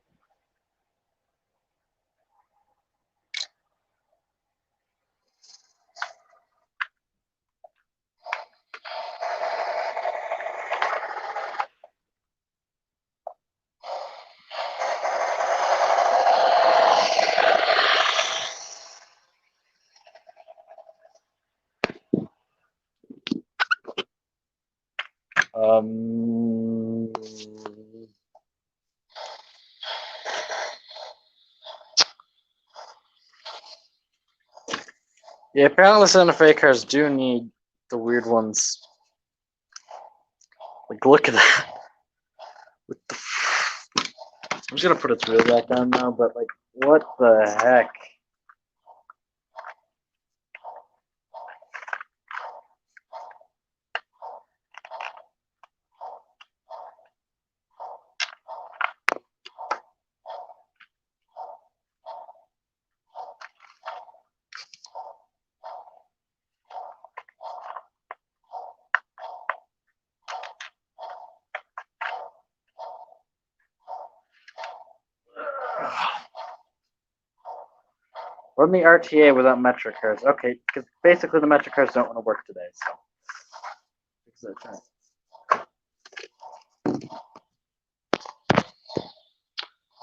Speaker 1: Um, yeah, apparently Santa Fe cars do need the weird ones. Like, look at that. What the I'm just gonna put its wheel back on now, but like, what the heck? Run the RTA without metric cars. Okay, because basically the metric cars don't want to work today, so.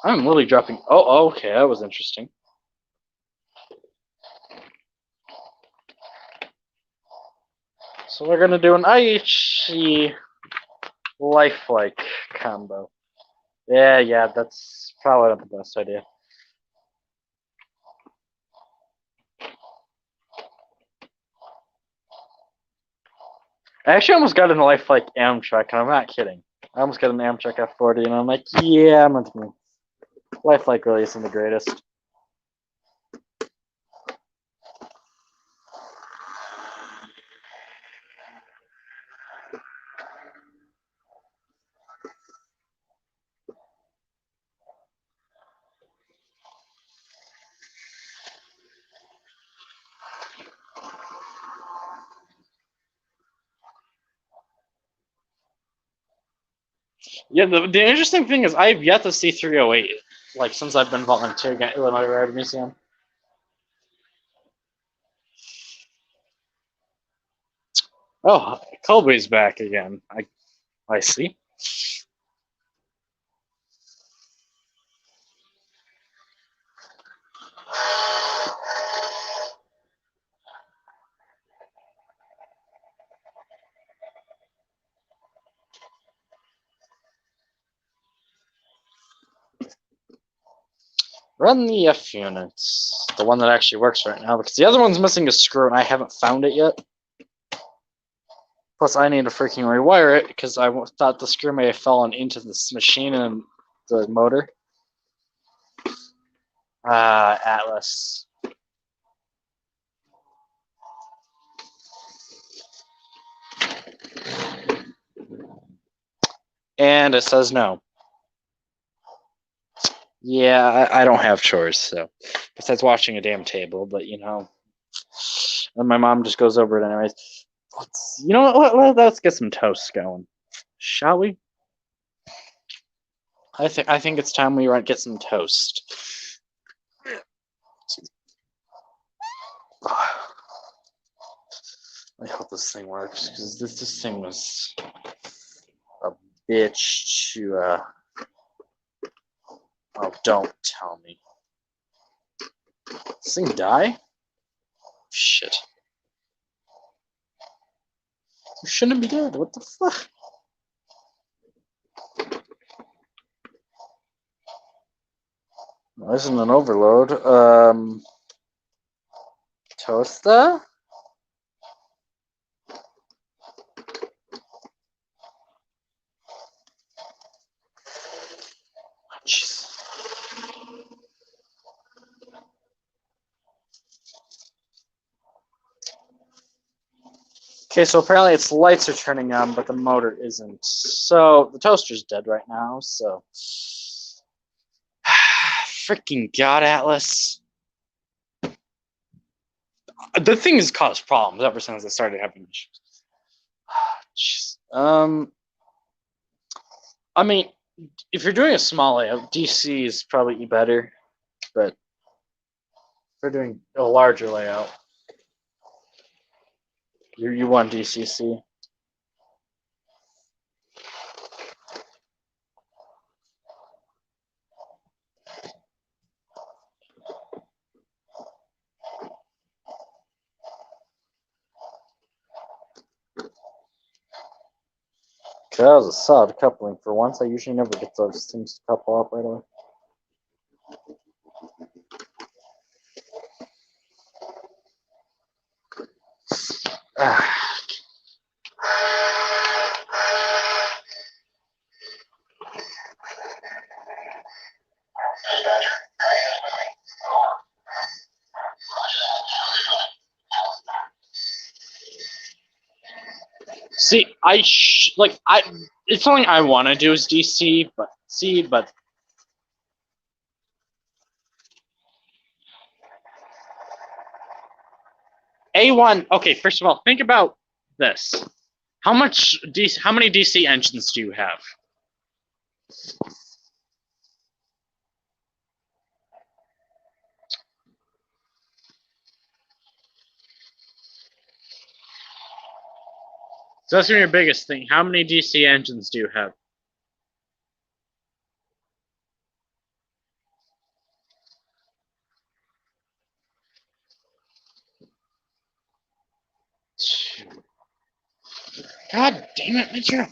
Speaker 1: I'm literally dropping. Oh, okay, that was interesting. So we're gonna do an IHC lifelike combo. Yeah, that's probably not the best idea. I actually almost got an lifelike Amtrak, and I'm not kidding. I almost got an Amtrak F40, and I'm like, yeah, I'm into me. Lifelike really isn't the greatest. Yeah, the interesting thing is I've yet to see 308, like, since I've been volunteering at Illinois Railroad Museum. Oh, Colby's back again. I see. Run the F unit, the one that actually works right now, because the other one's missing a screw and I haven't found it yet. Plus, I need to freaking rewire it because I thought the screw may have fallen into this machine and the motor. Atlas. And it says no. Yeah, I don't have chores, so besides washing a damn table, but you know, and my mom just goes over it anyways. You know what? Let's get some toast going, shall we? I think it's time we get some toast. I hope this thing works because this thing was a bitch to. Oh, don't tell me. This thing die? Shit. You shouldn't be dead. What the fuck? This isn't an overload. Toaster? Jeez. Okay, so apparently its lights are turning on, but the motor isn't. So the toaster's dead right now, so. Freaking God, Atlas. The thing has caused problems ever since I started having issues. I mean, if you're doing a small layout, DC is probably better, but if you're doing a larger layout, you want DCC. That was a solid coupling for once. I usually never get those things to couple up right away. See, it's something I want to do is DC, but A1. Okay, first of all, think about this. How many DC engines do you have? So that's your biggest thing. How many DC engines do you have? God damn it, Mitchell.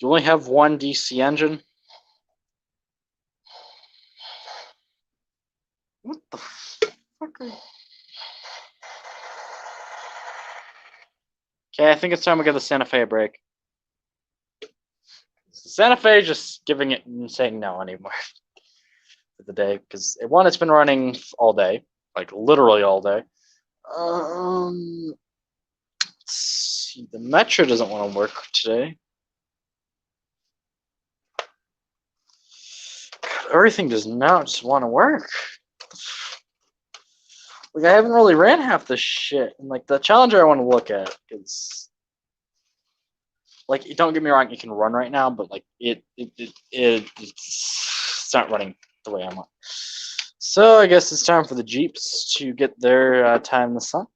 Speaker 1: You only have one DC engine? What the fuck are you? Okay, I think it's time we give the Santa Fe a break. Santa Fe just giving it and saying no anymore for the day because one, it's been running all day, like literally all day. Let's see, the Metro doesn't want to work today. God, everything does not just want to work. Like I haven't really ran half this shit, and like the Challenger I want to look at is like, don't get me wrong, it can run right now, but like it's not running the way I want. So I guess it's time for the Jeeps to get their time in the sun.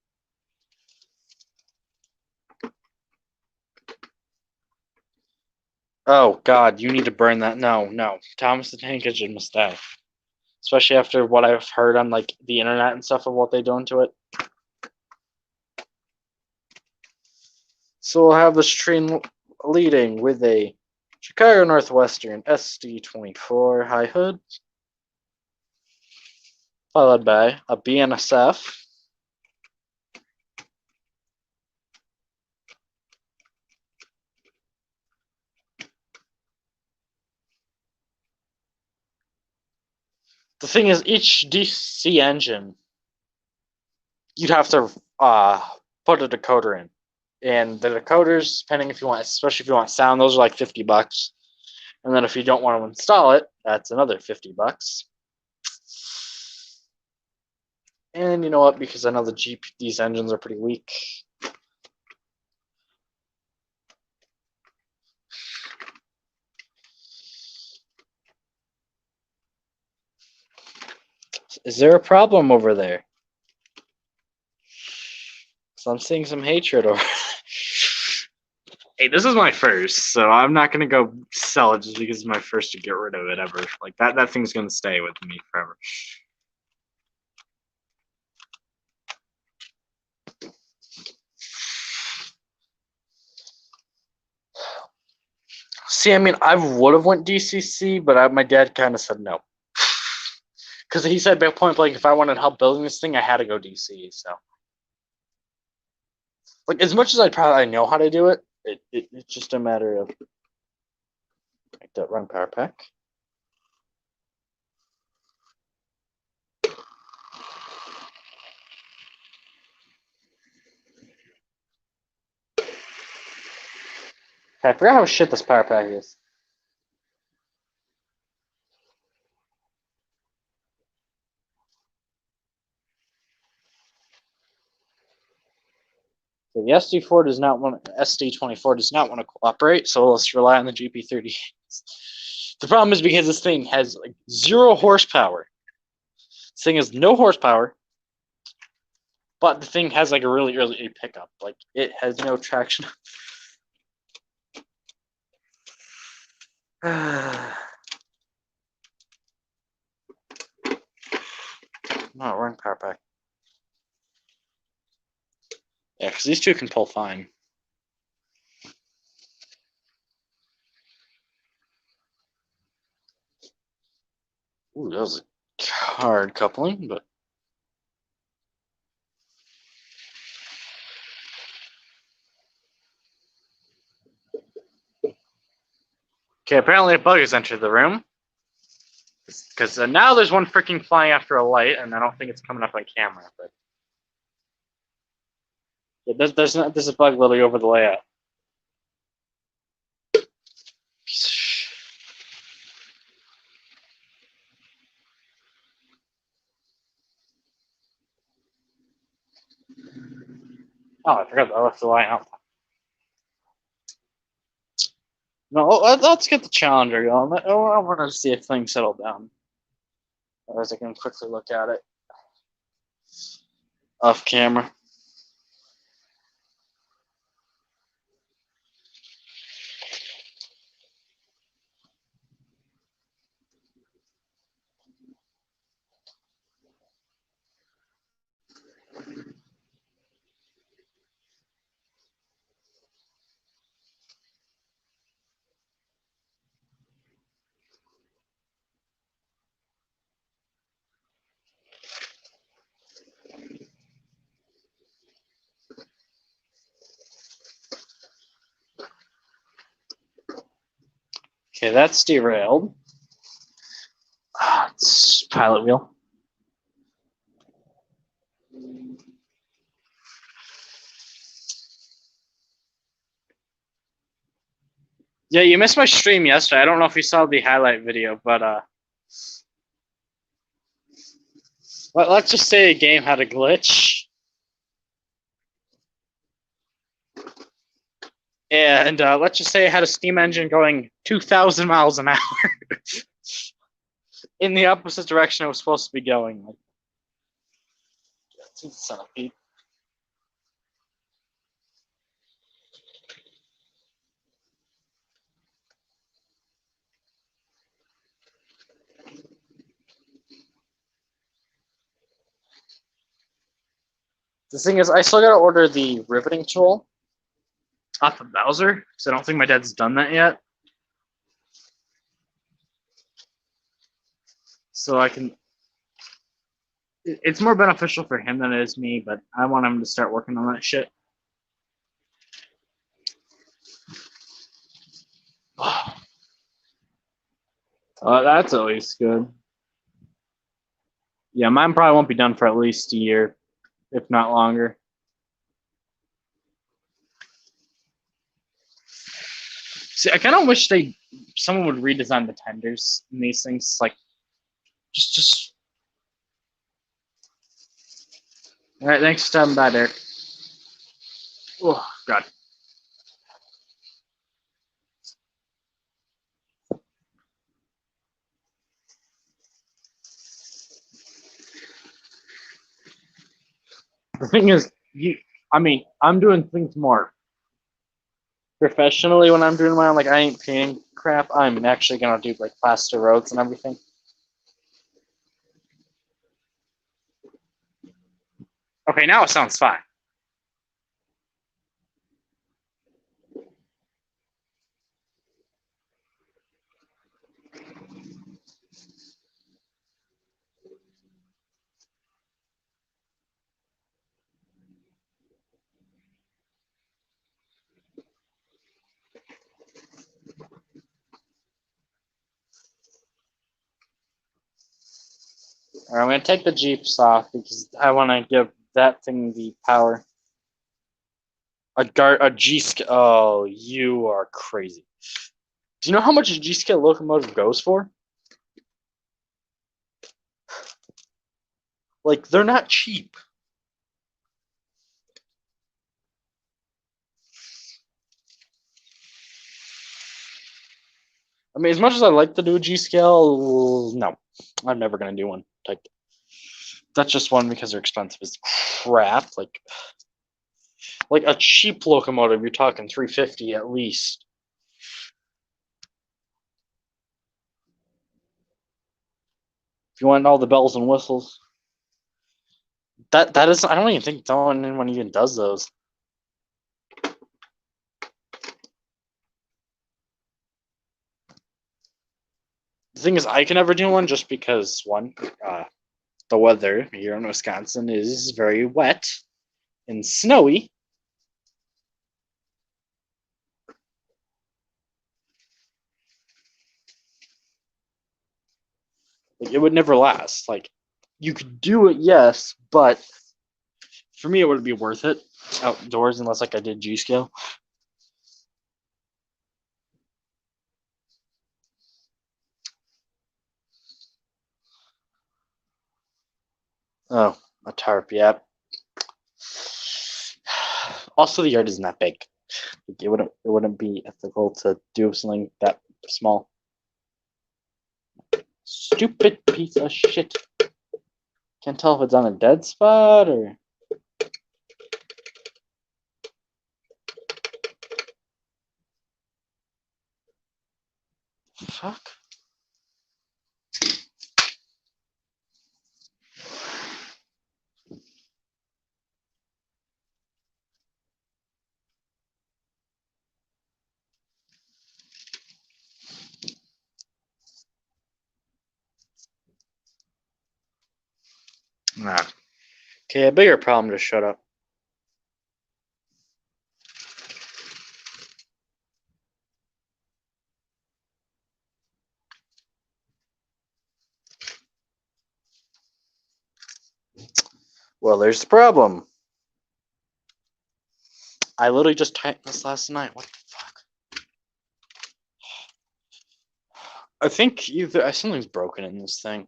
Speaker 1: Oh God, you need to burn that. No, Thomas the Tank Engine must die. Especially after what I've heard on like the internet and stuff of what they do to it. So we'll have this train leading with a Chicago Northwestern SD24 high hood. followed by a BNSF. The thing is, each DC engine, you'd have to put a decoder in. And the decoders, depending if you want, especially if you want sound, those are like $50. And then if you don't want to install it, that's another $50. And you know what? Because I know these engines are pretty weak. Is there a problem over there? So I'm seeing some hatred over. Hey, this is my first, so I'm not gonna go sell it just because it's my first to get rid of it ever. Like that thing's gonna stay with me forever. See, I mean, I would have went DCC, but my dad kind of said no. Because he said point blank, if I wanted help building this thing, I had to go DC. So, like, as much as I know how to do it, it's just a matter of like that run power pack. I forgot how shit this power pack is. So the SD4 does not want SD24 does not want to cooperate, so let's rely on the GP30. The problem is because this thing has like 0 horsepower. This thing has no horsepower, but the thing has like a really early pickup. Like it has no traction. Not run power pack. Yeah, because these two can pull fine. Ooh, that was a hard coupling, but okay. Apparently, a bug has entered the room because now there's one freaking flying after a light, and I don't think it's coming up on camera. But yeah, there's a bug literally over the layout. Oh, I forgot I left the light out. No, let's get the Challenger going. I want to see if things settle down. Otherwise, I can quickly look at it off camera. Okay, that's derailed. It's pilot wheel. Yeah, you missed my stream yesterday. I don't know if you saw the highlight video, but let's just say a game had a glitch. And let's just say it had a steam engine going 2,000 miles an hour in the opposite direction it was supposed to be going. Like, centipede. The thing is, I still gotta order the riveting tool off of Bowser, because I don't think my dad's done that yet. So I can It's more beneficial for him than it is me, but I want him to start working on that shit. That's always good. Yeah, mine probably won't be done for at least a year, if not longer. See, I kind of wish someone would redesign the tenders in these things. Like, just. All right, thanks for stopping by, Derek. Oh God. The thing is, I'm doing things more professionally when I'm doing my own. Like, I ain't painting crap. I'm actually gonna do like plaster roads and everything. Okay, now it sounds fine. All right, I'm gonna take the Jeeps off because I want to give that thing the power. A G scale. Oh, you are crazy. Do you know how much a G scale locomotive goes for? Like, they're not cheap. I mean, as much as I like to do a G scale, no, I'm never gonna do one. Like, that's just one because they're expensive as crap. Like a cheap locomotive, you're talking 350 at least. If you want all the bells and whistles, that is. I don't even think anyone even does those. The thing is, I can never do one just because one, the weather here in Wisconsin is very wet and snowy. Like, it would never last. Like, you could do it, yes, but for me, it wouldn't be worth it outdoors unless like I did G scale. Oh, a tarp, yeah. Also, the yard isn't that big. It wouldn't be ethical to do something that small. Stupid piece of shit. Can't tell if it's on a dead spot or. Fuck. Nah. Okay, a bigger problem to shut up. Well, there's the problem. I literally just typed this last night. What the fuck? I think something's broken in this thing.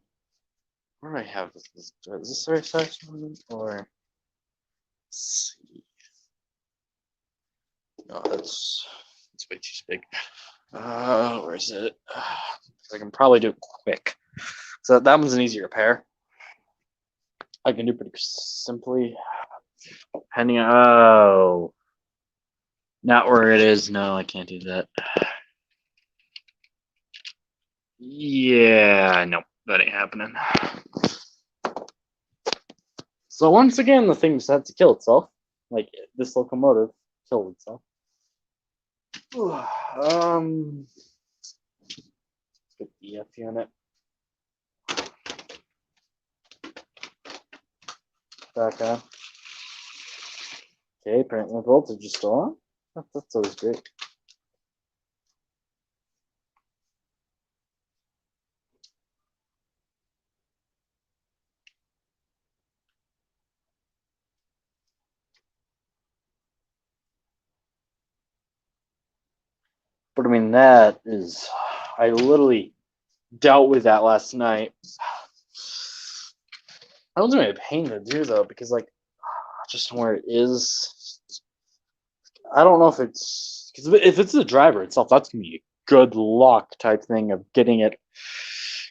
Speaker 1: Where do I have this? Is this the right size or? Let's see. No, that's way too big. Where is it? I can probably do it quick. So that one's an easy repair. I can do pretty simply. Depending on, oh, not where it is. No, I can't do that. Yeah, no, that ain't happening. So once again, the thing decided to kill itself. Like, this locomotive killed itself. Put the F unit. back on. Okay, apparently the voltage is still on. That's always great. But I mean, that is, I literally dealt with that last night. That was really a pain to do though, because like, just where it is, I don't know if it's because if it's the driver itself, that's gonna be a good luck type thing of getting it.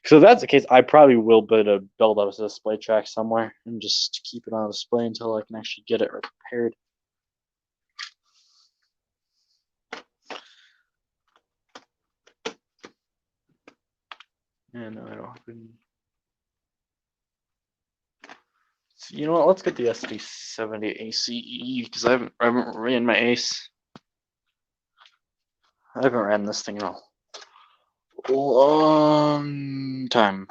Speaker 1: So if that's the case, I probably will build up a display track somewhere and just keep it on display until I can actually get it repaired. Yeah, no, I don't have any. So, you know what? Let's get the SD70 ACE because I haven't ran my Ace. I haven't ran this thing in a long time.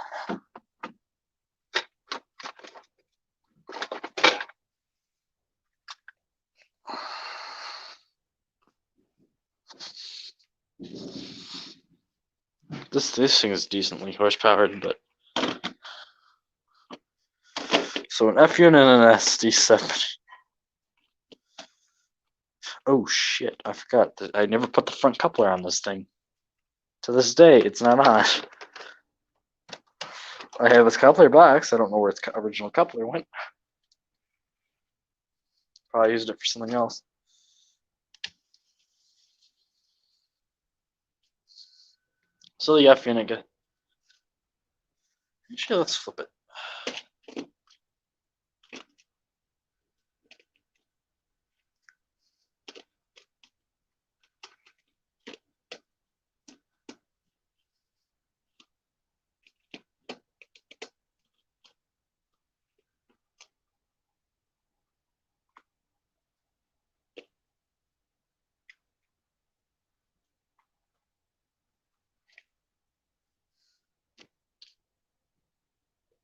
Speaker 1: This thing is decently horsepowered, but so an F unit and an SD70. Oh shit! I forgot that I never put the front coupler on this thing. To this day, it's not on. I have this coupler box. I don't know where its original coupler went. Probably used it for something else. So the F unit. Actually, let's flip it.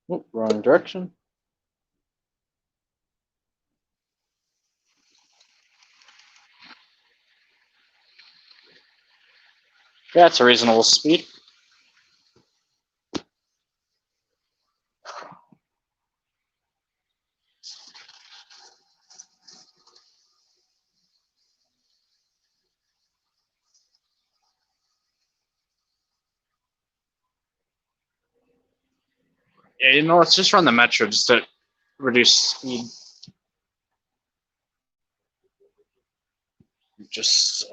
Speaker 1: Oh, wrong direction. Yeah, it's a reasonable speed. Yeah, you know, let's just run the Metro just to reduce speed. Just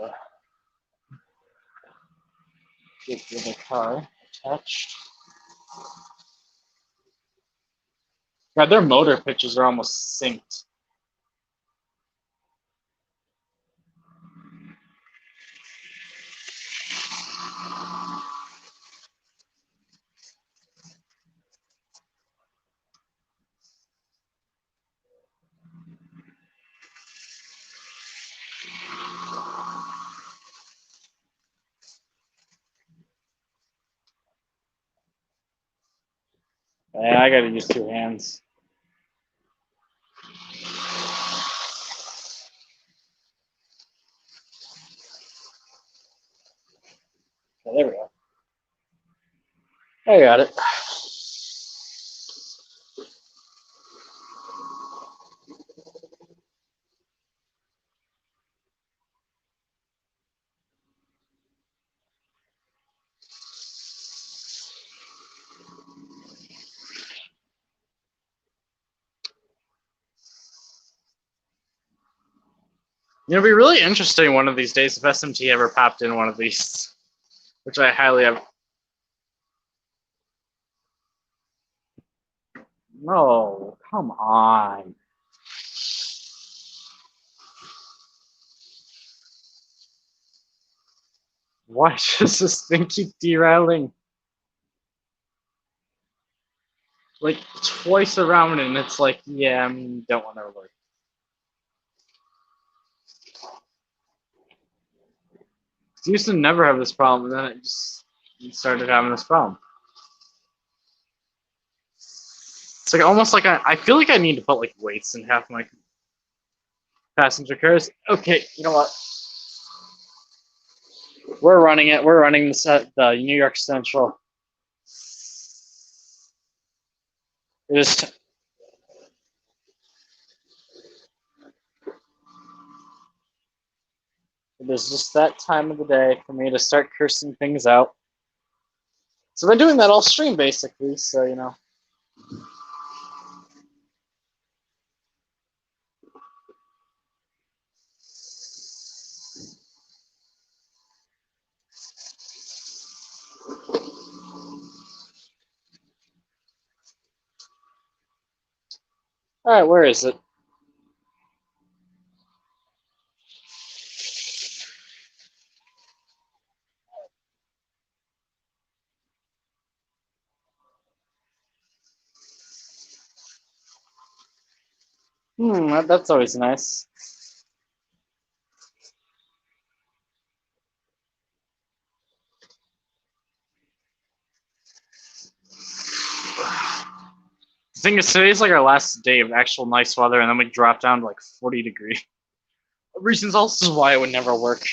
Speaker 1: get the car attached. God, their motor pitches are almost synced. Yeah, I gotta use two hands. Yeah, there we go. I got it. It'll be really interesting one of these days if SMT ever popped in one of these, which I highly have. No, come on. Why does this thing keep derailing? Like twice around, and it's like, yeah, don't want to work. It used to never have this problem, and then it just started having this problem. It's like almost like I feel like I need to put like weights in half my passenger cars. Okay, you know what? We're running it. We're running the New York Central. It is. It is just that time of the day for me to start cursing things out. So I've been doing that all stream basically. So you know. All right, where is it? That's always nice. The thing is, today's like our last day of actual nice weather, and then we drop down to like 40 degrees. Reasons also why it would never work.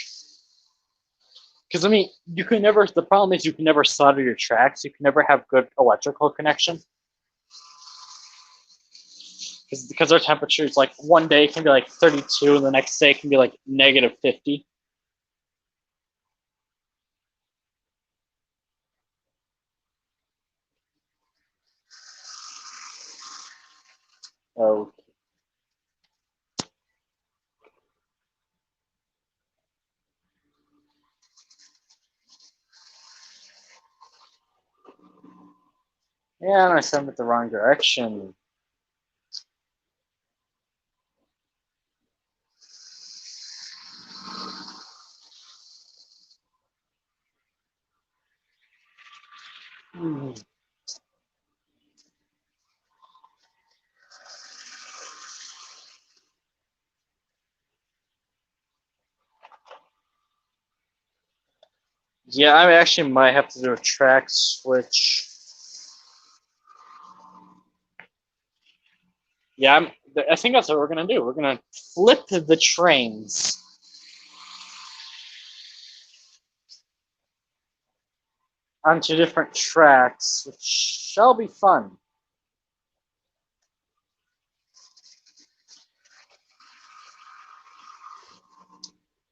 Speaker 1: Because I mean, you can never. The problem is you can never solder your tracks. You can never have good electrical connection. Because our temperature is like one day can be like 32, and the next day can be like negative 50. Oh, yeah, and I sent it the wrong direction. Hmm. Yeah, I actually might have to do a track switch. Yeah, I think that's what we're gonna do. We're gonna flip the trains onto different tracks, which shall be fun.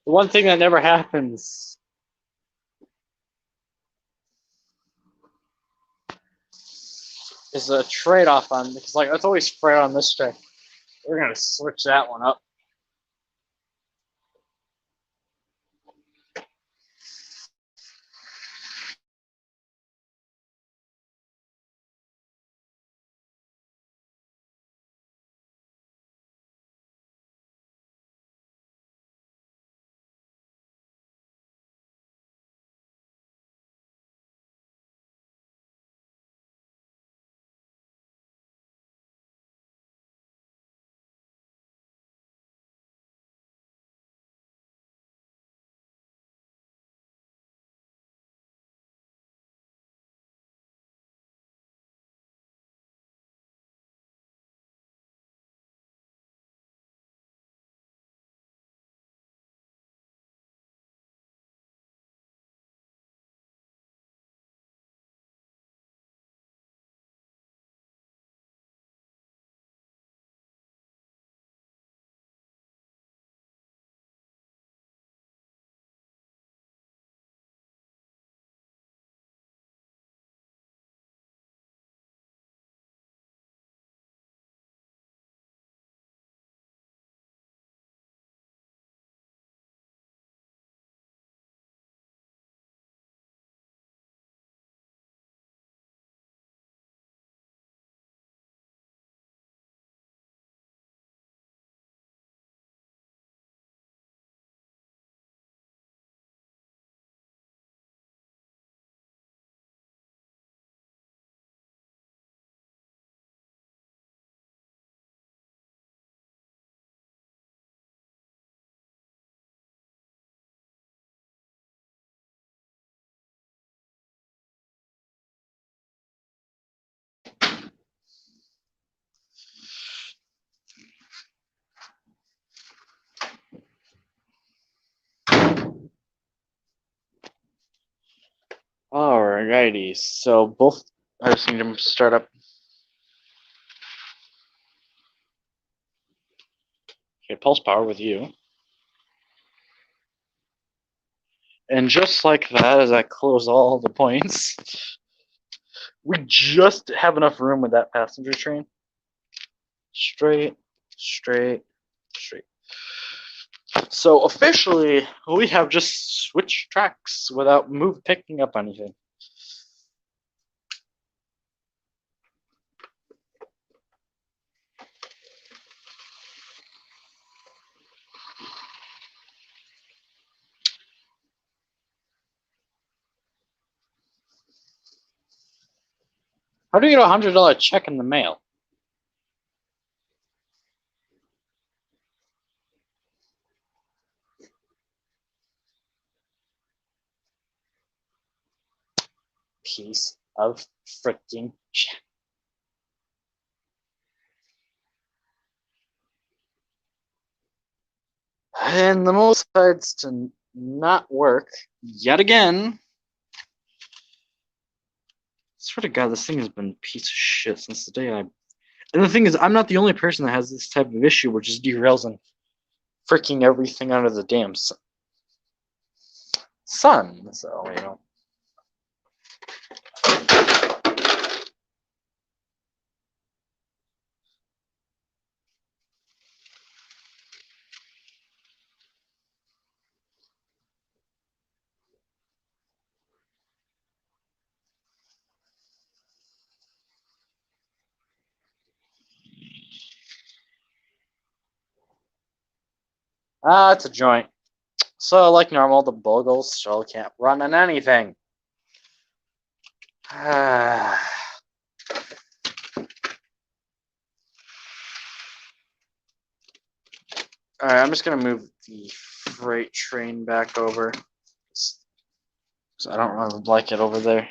Speaker 1: The one thing that never happens is a trade-off on because like it's always fair on this track. We're gonna switch that one up. Alrighty, so both I just need to start up. Okay, pulse power with you. And just like that, as I close all the points, we just have enough room with that passenger train. Straight, straight, straight. So officially, we have just switched tracks without picking up anything. How do you get a $100 check in the mail? Piece of freaking shit. And the most decides to not work yet again. I swear to God, this thing has been a piece of shit since the day I. And the thing is, I'm not the only person that has this type of issue, which just derails and freaking everything under the damn sun. So, you know. It's a joint. So, like normal, the Bogles still can't run on anything. Alright, I'm just gonna move the freight train back over. So I don't really like it over there.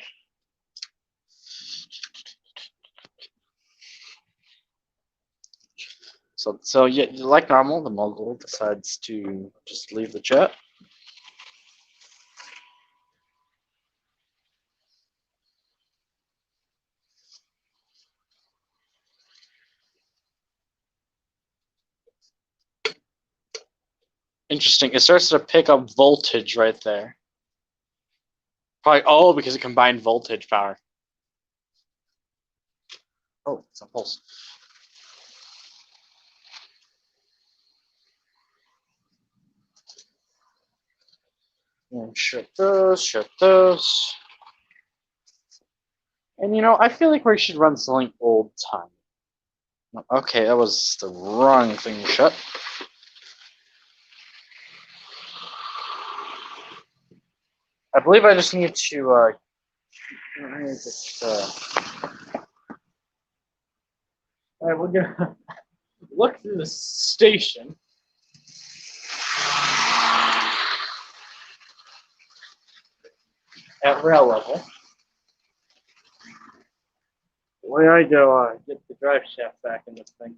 Speaker 1: So yeah, like normal, the Mogul decides to just leave the chat. Interesting. It starts to pick up voltage right there. Probably because it combined voltage power. Oh, it's a pulse. And shut those. And you know, I feel like we should run something old time. Okay, that was the wrong thing to shut. I believe I just need to Alright, we're gonna look through the station. At rail level. Where I go, get the drive shaft back in this thing.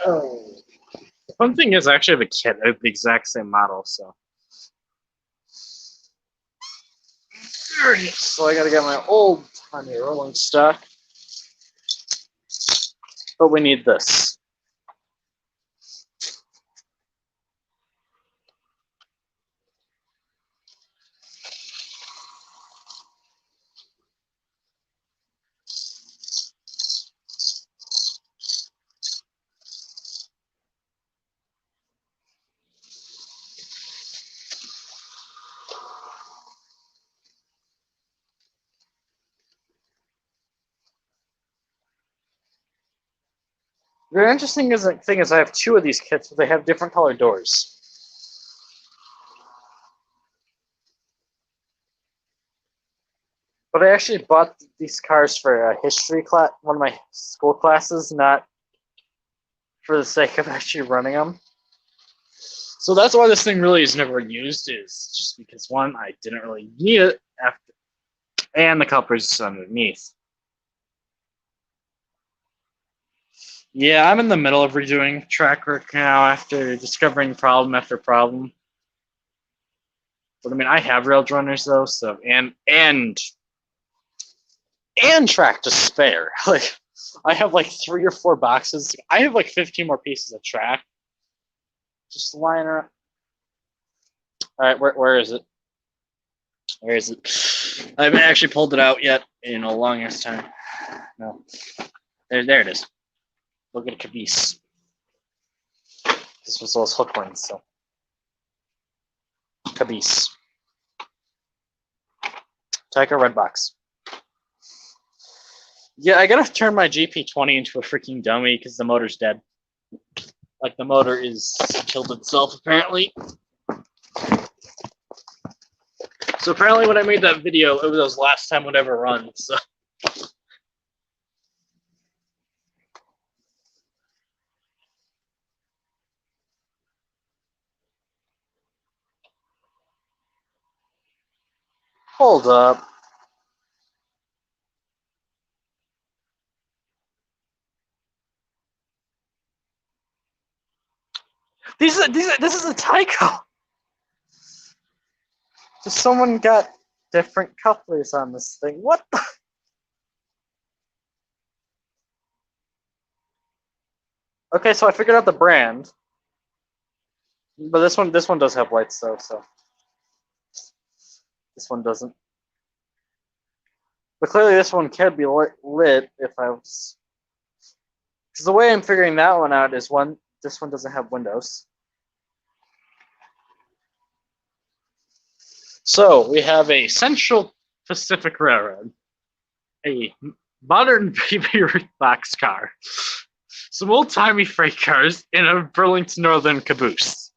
Speaker 1: Oh. The fun thing is, I actually have a kit of the exact same model, so. So I gotta get my old timey rolling stock. But we need this. The interesting thing is I have two of these kits, but they have different colored doors. But I actually bought these cars for a history class, one of my school classes, not for the sake of actually running them. So that's why this thing really is never used, is just because one, I didn't really need it after, and the coupler's underneath. Yeah, I'm in the middle of redoing track work now after discovering problem after problem. But I mean, I have railed runners though, so and track to spare. Like, I have like 3 or 4 boxes. I have like 15 more pieces of track just lying around. All right, where is it? Where is it? I haven't actually pulled it out yet in a long ass time. No, there it is. Look at Caboose. This was those hook ones, so Caboose. Tiger Red Box. Yeah, I gotta turn my GP20 into a freaking dummy because the motor's dead. Like, the motor is killed itself, apparently. So apparently when I made that video, it was the last time it would ever run, so. Hold up. This is a Tyco. Just someone got different couplers on this thing. What the? Okay, so I figured out the brand. But this one does have lights though, so this one doesn't. But clearly this one can be lit if I was. Because the way I'm figuring that one out is this one doesn't have windows. So we have a Central Pacific Railroad, a modern baby boxcar, some old-timey freight cars, and a Burlington Northern caboose.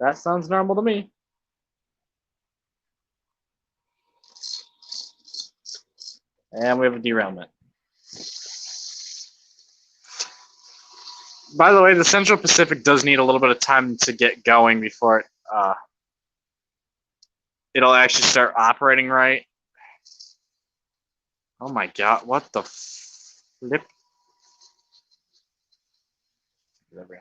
Speaker 1: That sounds normal to me. And we have a derailment. By the way, the Central Pacific does need a little bit of time to get going before it'll actually start operating right. Oh my god, what the flip? There we go.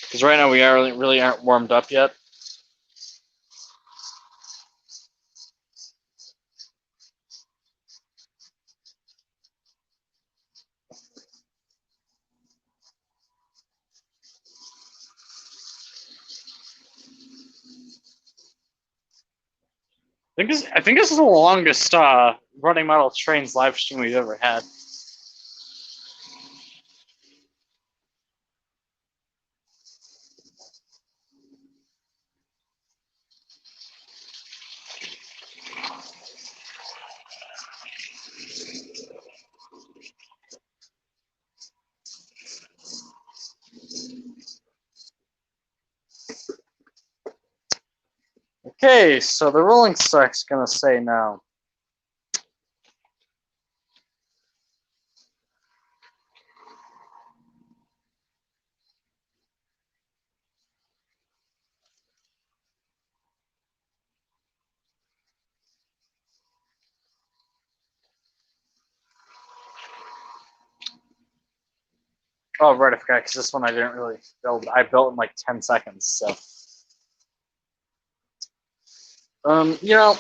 Speaker 1: Because right now we really aren't warmed up yet. I think this is the longest running model trains live stream we've ever had. Okay, so the rolling stock's gonna say now. Oh, right, I forgot, because this one I didn't really build. I built in like 10 seconds, so. You know,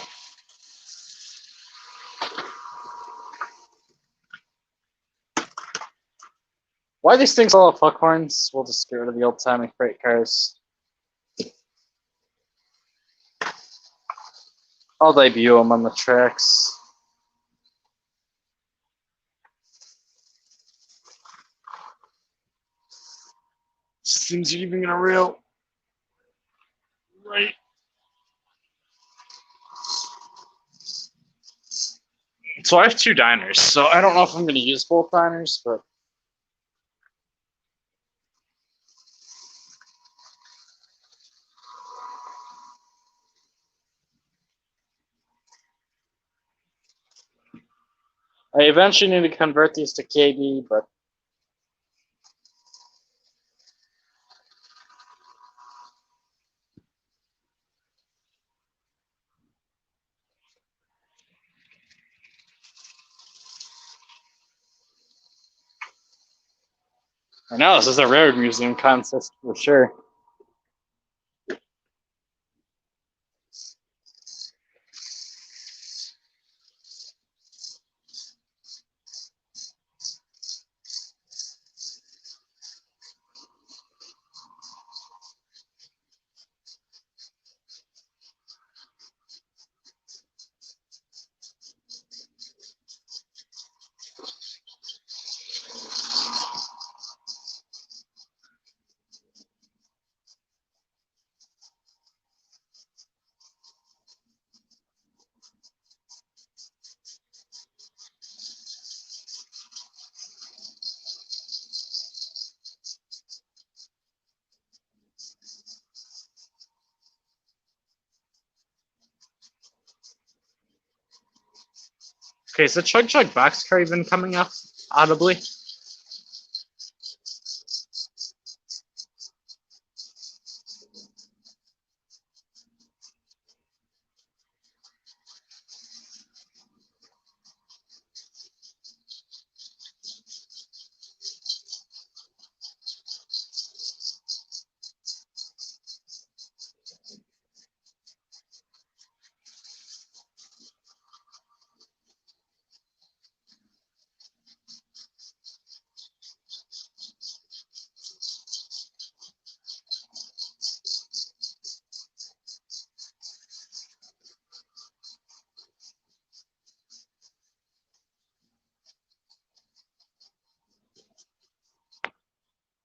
Speaker 1: why these things all have hook horns? We'll just get rid of the old-timey freight cars. I'll debut them on the tracks. Seems you're even gonna rail right. So I have 2 diners, so I don't know if I'm gonna use both diners, but I eventually need to convert these to KD, but I know this is a rare museum contest for sure. Okay, so Chug Chug Boxcar even coming up audibly?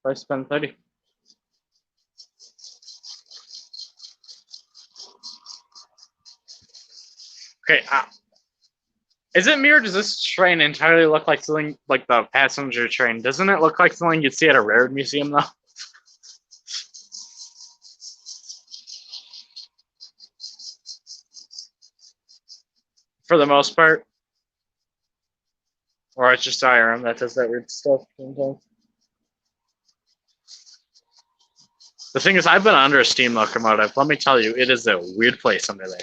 Speaker 1: I spend 30. Okay, is it me or does this train entirely look like something like the passenger train? Doesn't it look like something you'd see at a rare museum though? For the most part. Or it's just IRM that does that weird stuff sometimes. The thing is, I've been under a steam locomotive. Let me tell you, it is a weird place under there.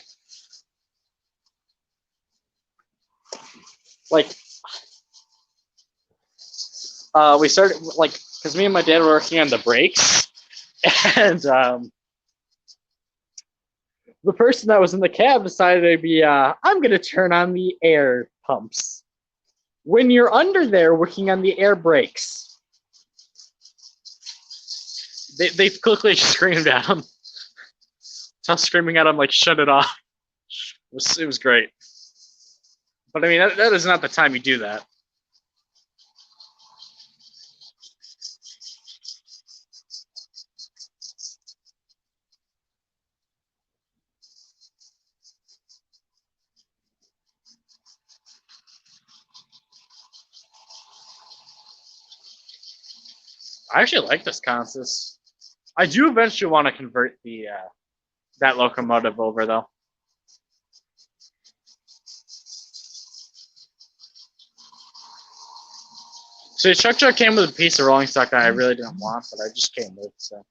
Speaker 1: Like, we started, like, because me and my dad were working on the brakes, and the person that was in the cab decided to be, I'm going to turn on the air pumps. When you're under there working on the air brakes, they quickly screamed at him. I was screaming at him, like, shut it off. It was great. But I mean, that is not the time you do that. I actually like this consist. I do eventually want to convert the that locomotive over though. So Chuck Chuck came with a piece of rolling stock that I really didn't want, but I just came with. So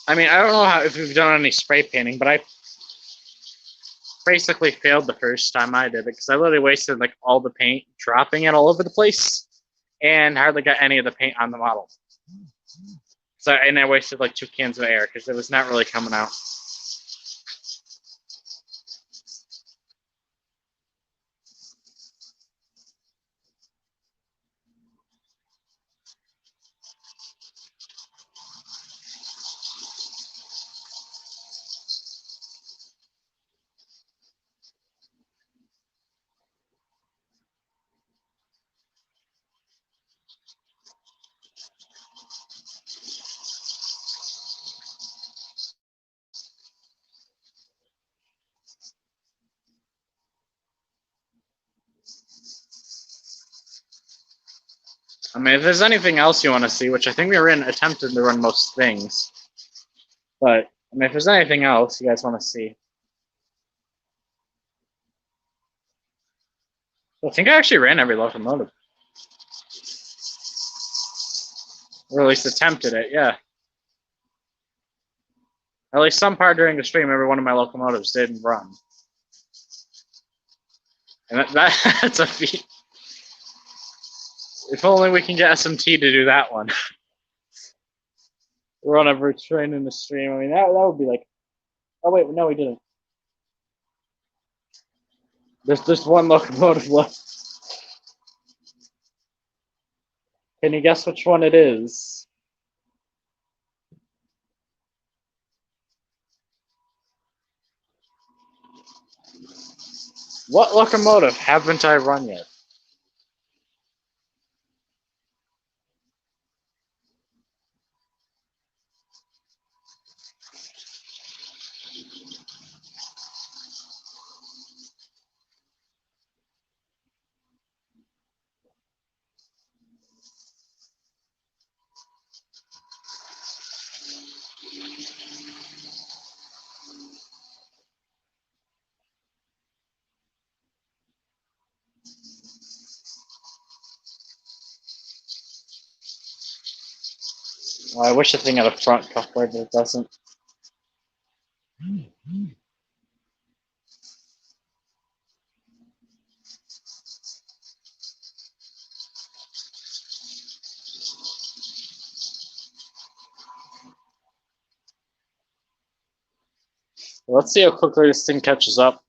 Speaker 1: I mean, I don't know if we've done any spray painting, but I basically failed the first time I did it because I literally wasted like all the paint, dropping it all over the place, and hardly got any of the paint on the model. So and I wasted like 2 cans of air because it was not really coming out. I mean, if there's anything else you want to see, which I think we were attempted to run most things, but I mean, if there's anything else you guys want to see, I think I actually ran every locomotive, or at least attempted it. Yeah, at least some part during the stream, every one of my locomotives didn't run, and that's a feat. If only we can get SMT to do that one. Run every train in the stream. I mean, that would be like. Oh wait, no, we didn't. There's just one locomotive left. Can you guess which one it is? What locomotive haven't I run yet? Well, I wish the thing had a front coupler, but it doesn't. Let's see how quickly this thing catches up.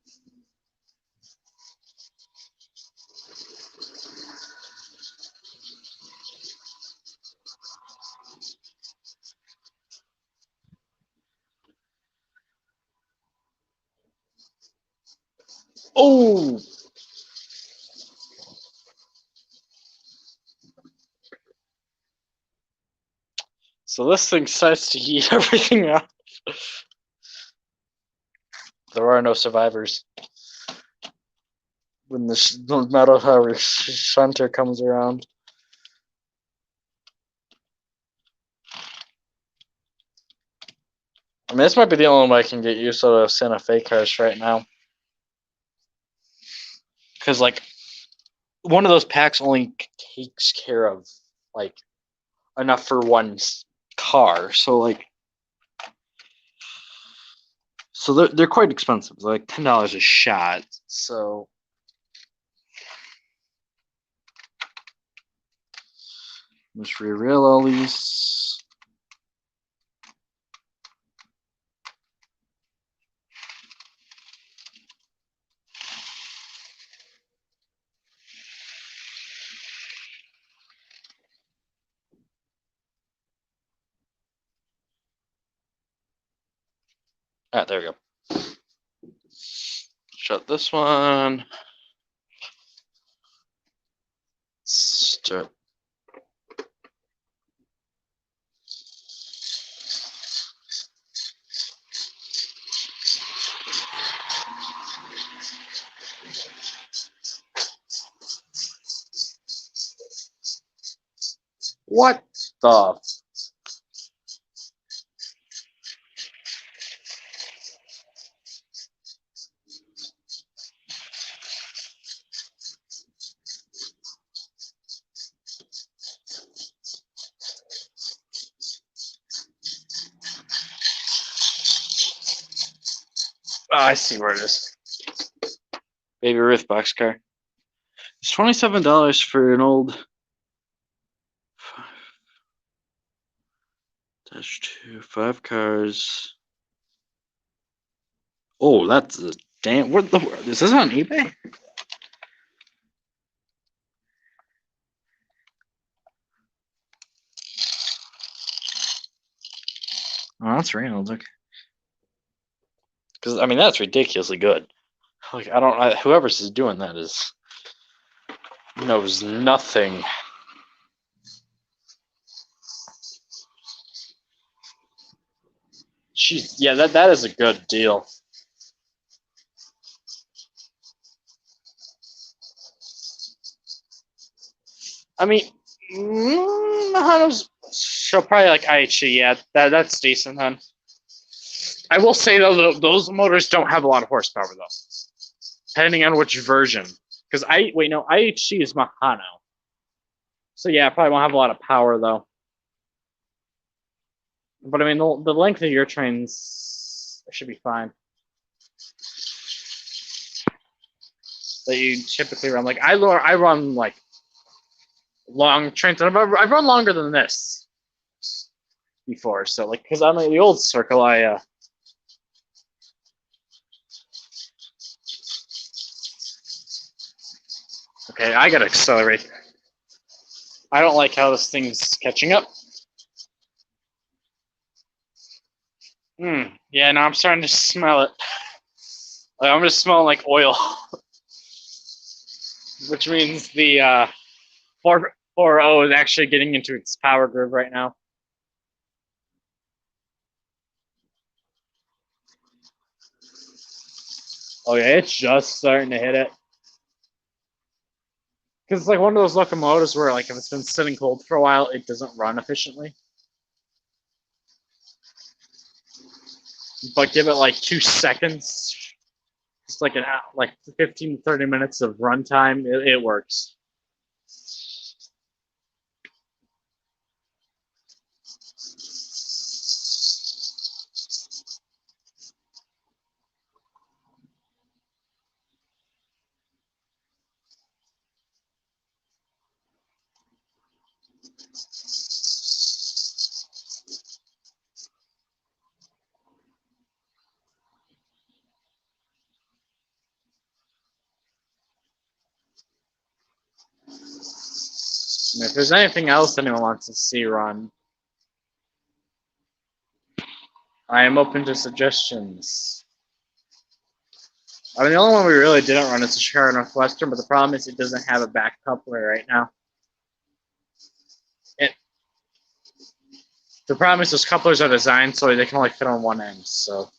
Speaker 1: Oh! So this thing starts to heat everything up. There are no survivors when the metal tower shunter comes around. I mean, this might be the only way I can get used to those Santa Fe cars right now. Because, like, one of those packs only takes care of, like, enough for one car. So, like, so they're quite expensive. They're like $10 a shot. So let's re-rail all these. Ah, there we go. Shut this one. Start. What the? Oh, I see where it is. Baby Ruth boxcar. It's $27 for an old -2 5 cars. Oh, that's a damn. What the? Is this on eBay? Oh, that's Reynolds. Okay. Because I mean, that's ridiculously good. Like I don't. Whoever's doing that knows nothing. Jeez, yeah, that is a good deal. I mean, Mahano's, she'll probably like IHC. Yeah, that's decent then. I will say though, those motors don't have a lot of horsepower though, depending on which version. Because IHC is Mahano. So yeah, probably won't have a lot of power though. But I mean, the length of your trains should be fine. That you typically run. Like I run like long trains. I've run longer than this before. So like, because on the old circle, okay, I gotta accelerate. I don't like how this thing's catching up. Yeah, now I'm starting to smell it. Like, I'm just smelling like oil, which means the 440 is actually getting into its power groove right now. Oh yeah, it's just starting to hit it. Because it's like one of those locomotives where, like, if it's been sitting cold for a while, it doesn't run efficiently. But give it like 2 seconds, just like 15, 30 minutes of runtime, it works. And if there's anything else anyone wants to see run, I am open to suggestions. I mean, the only one we really didn't run is the Chicago Northwestern, but the problem is it doesn't have a back coupler right now. The problem is those couplers are designed so they can only fit on one end, so.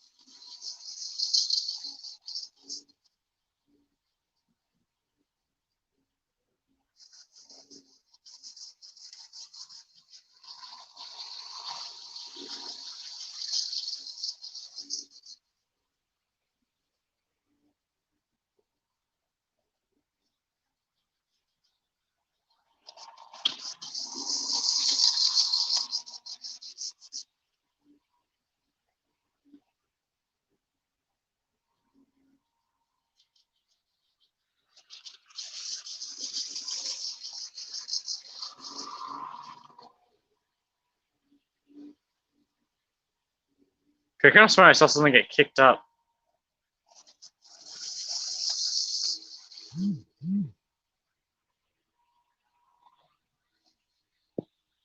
Speaker 1: I kind of swear I saw something get kicked up.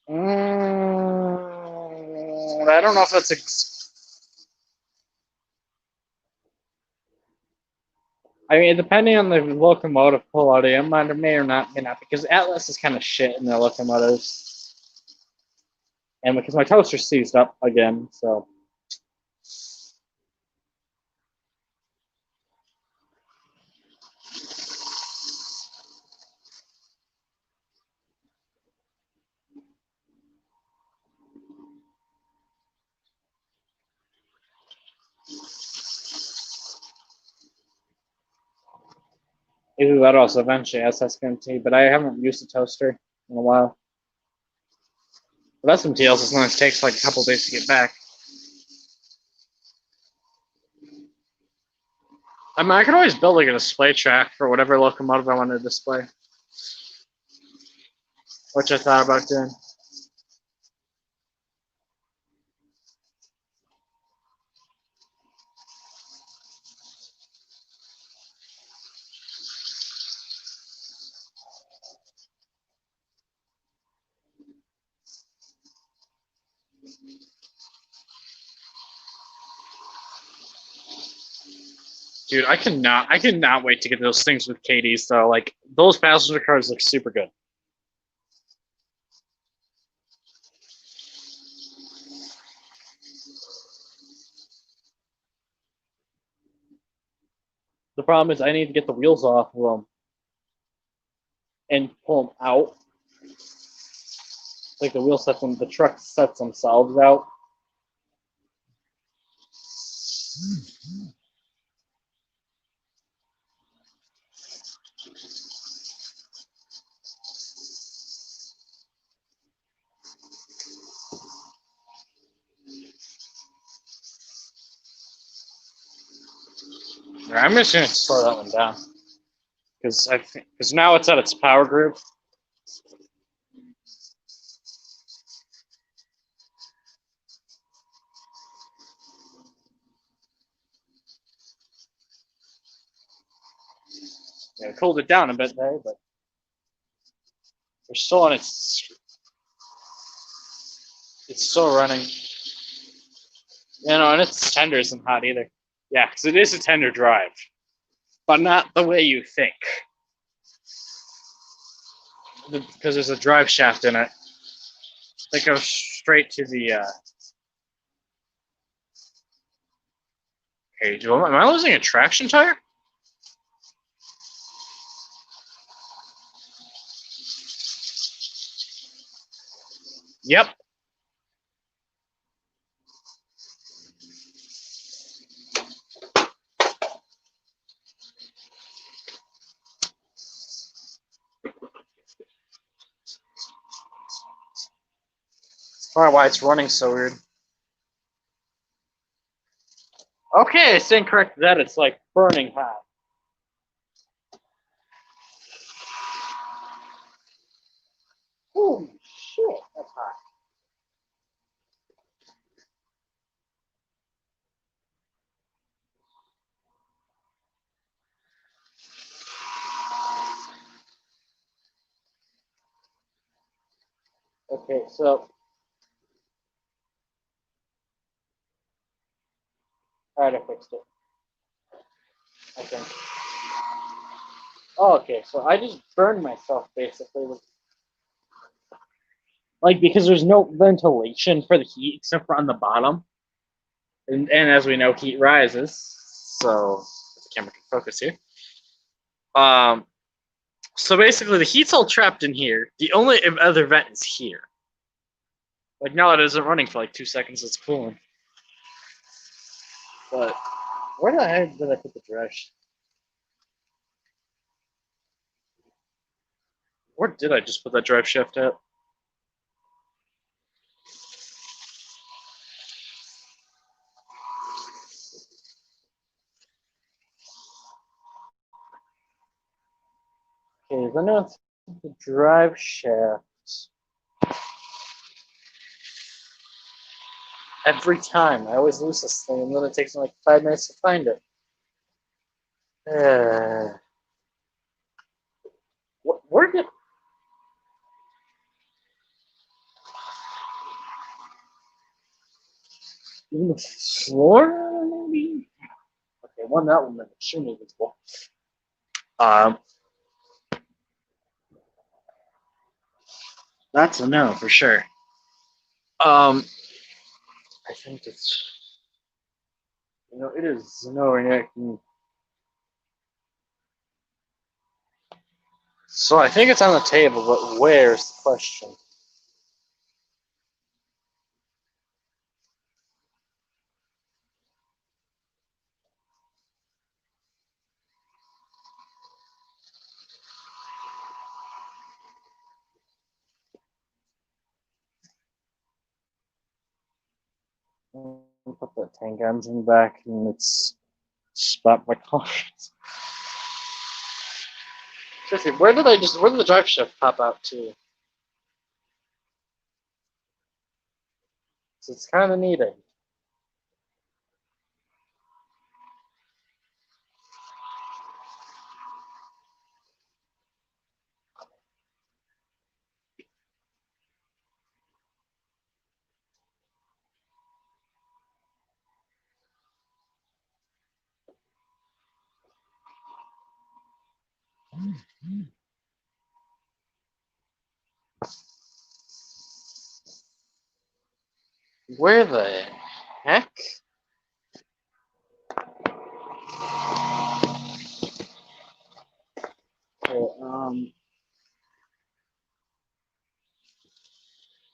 Speaker 1: I don't know if that's. I mean, depending on the locomotive quality, I may or not, because Atlas is kind of shit in their locomotives. And because my toaster seized up again, so. Maybe that also eventually SSMT, but I haven't used a toaster in a while. But SMTL sometimes takes like a couple days to get back. I mean, I could always build like a display track for whatever locomotive I want to display, which I thought about doing. Dude, I cannot wait to get those things with KDs though. Like those passenger cars look super good. The problem is I need to get the wheels off of them and pull them out. Like the wheel sets them, the truck sets themselves out. I'm just gonna slow that one down because now it's at its power group. Yeah, it cooled it down a bit there, but we're still on its. It's still running. You know, and its tender isn't hot either. Yeah, because it is a tender drive, but not the way you think. Because there's a drive shaft in it that goes straight to the. Hey, am I losing a traction tire? Yep. That's probably why it's running so weird. Okay, I stand corrected that. It's like burning hot. Holy shit, that's hot. Okay, so alright, I fixed it. I think. Oh, okay, so I just burned myself basically with like because there's no ventilation for the heat except for on the bottom. And as we know, heat rises. So if the camera can focus here. So basically the heat's all trapped in here. The only other vent is here. Like now it isn't running for like 2 seconds, it's cooling. But where the heck did I put the drive? Where did I just put that drive shaft at? Okay, then it's the drive shaft. Every time, I always lose this thing, and then it takes me like 5 minutes to find it. Where did? In the floor, maybe? Okay, one that one extremely visible. That's a no for sure. I think it's it is nowhere near. So I think it's on the table, but where's the question? I'll put the tank engine back in its spot by cars. Seriously, where did the drive shaft pop out to? So it's kind of needed. Where the heck? Okay,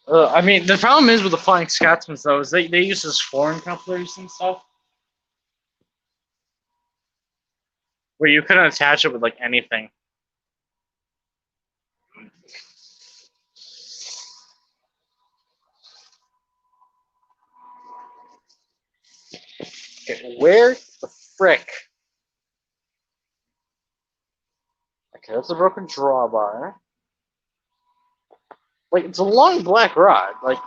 Speaker 1: I mean, the problem is with the Flying Scotsman though is they use this foreign couplers and stuff where you couldn't attach it with like anything. Okay, where the frick? Okay, that's a broken drawbar. Like, it's a long black rod. Like,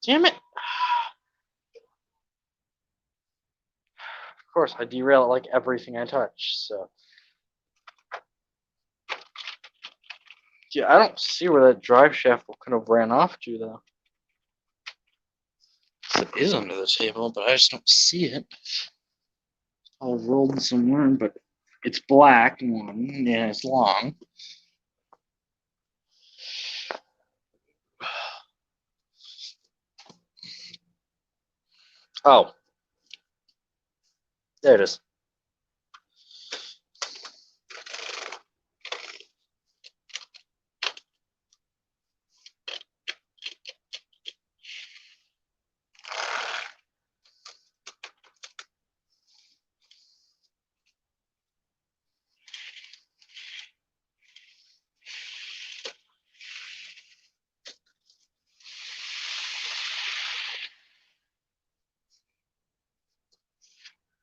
Speaker 1: damn it. Of course, I derail it like everything I touch, so. Yeah, I don't see where that drive shaft could have ran off to, though. It is under the table, but I just don't see it. All rolled somewhere, but it's black, one, yeah, it's long. Oh. There it is.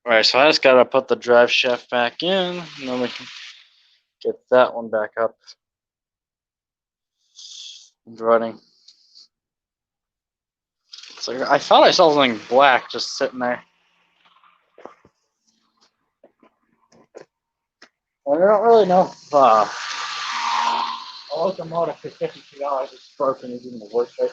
Speaker 1: Alright, so I just gotta put the drive shaft back in, and then we can get that one back up and running. So I thought I saw something black just sitting there. I don't really know if a locomotive for $52 is broken is even the worst thing.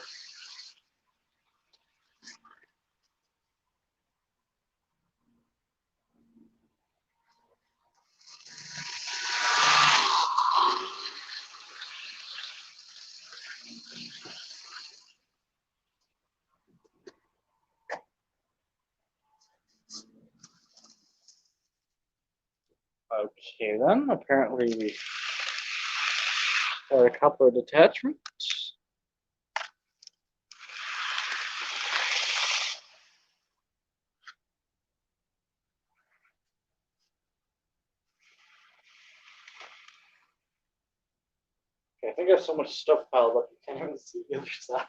Speaker 1: Okay then, apparently we got a couple of detachments. Okay, I think I have so much stuff piled up you can't even see the other side.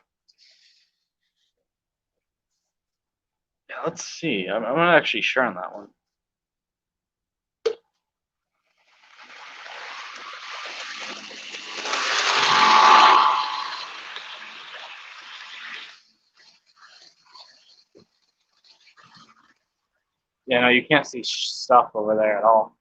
Speaker 1: Yeah, let's see. I'm not actually sure on that one. Yeah, no, you can't see stuff over there at all.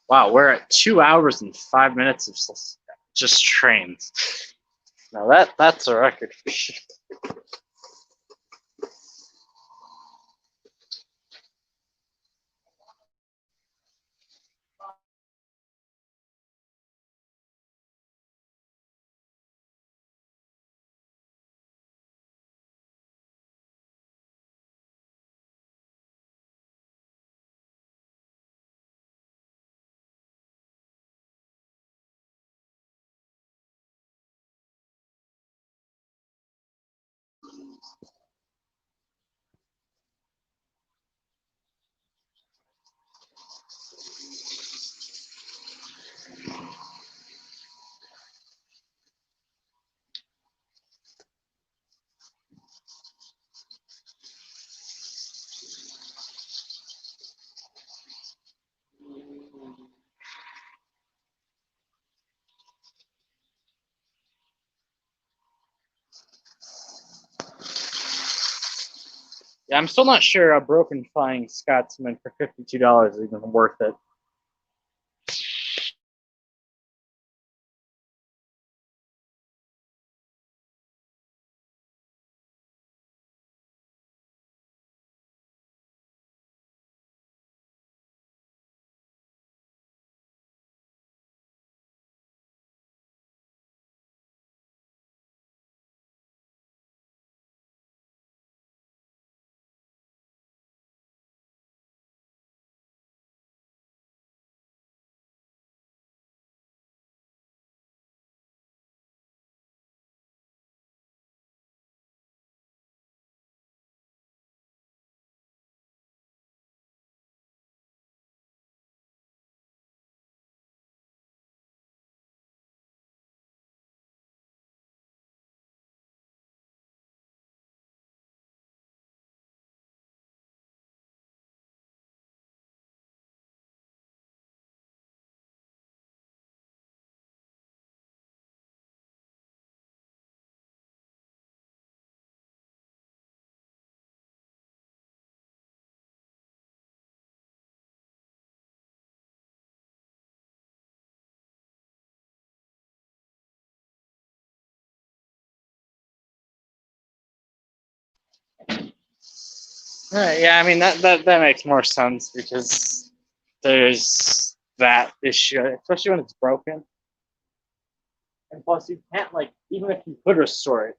Speaker 1: Wow, we're at 2 hours and 5 minutes of just trains. Now that's a record. Yeah, I'm still not sure a broken Flying Scotsman for $52 is even worth it. Yeah, I mean that makes more sense because there's that issue, especially when it's broken. And plus, you can't like even if you could restore it.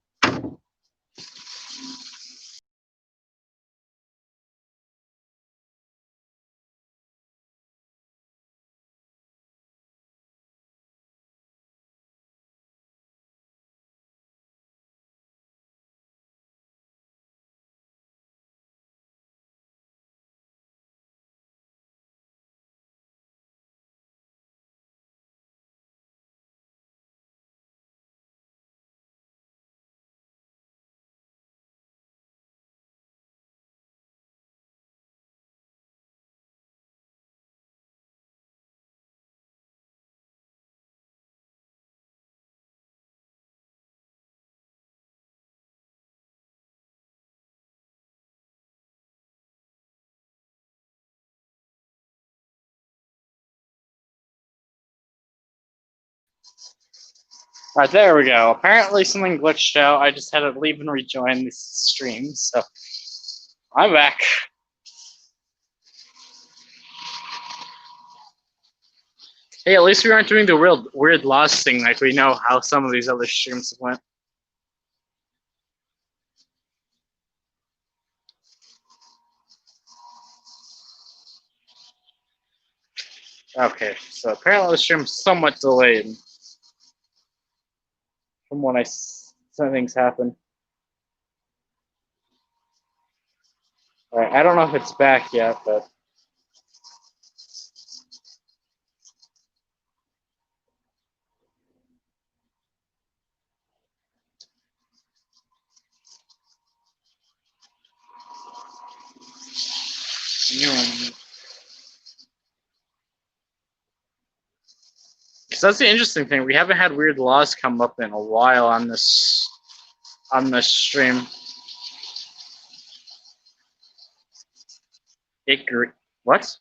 Speaker 1: All right, there we go. Apparently, something glitched out. I just had to leave and rejoin the stream, so I'm back. Hey, at least we aren't doing the weird loss thing like we know how some of these other streams went. Okay, so apparently the stream's somewhat delayed from when some things happen. All right, I don't know if it's back yet, but because that's the interesting thing. We haven't had weird laws come up in a while on this stream. What?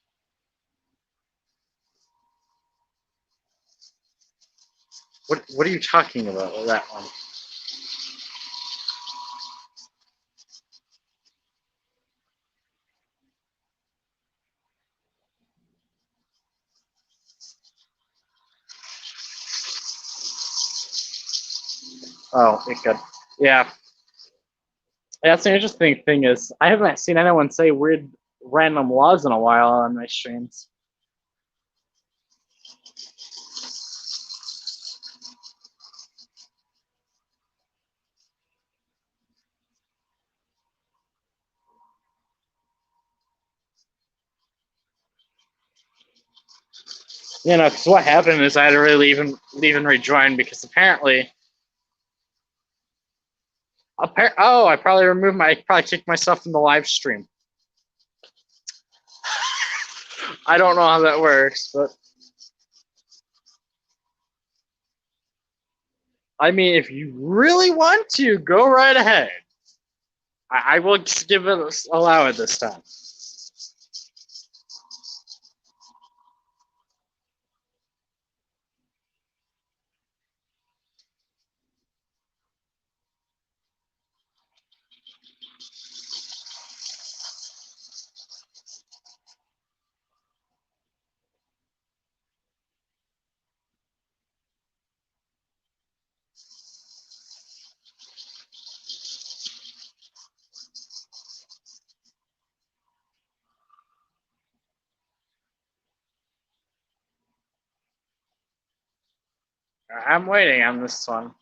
Speaker 1: What are you talking about with that one? Oh, it could. Yeah. That's the interesting thing is I haven't seen anyone say weird random laws in a while on my streams. You know, because what happened is I had to really leave and rejoin because apparently, I probably kicked myself in the live stream. I don't know how that works, but I mean, if you really want to, go right ahead. I will give it, allow it this time. I'm waiting on this one.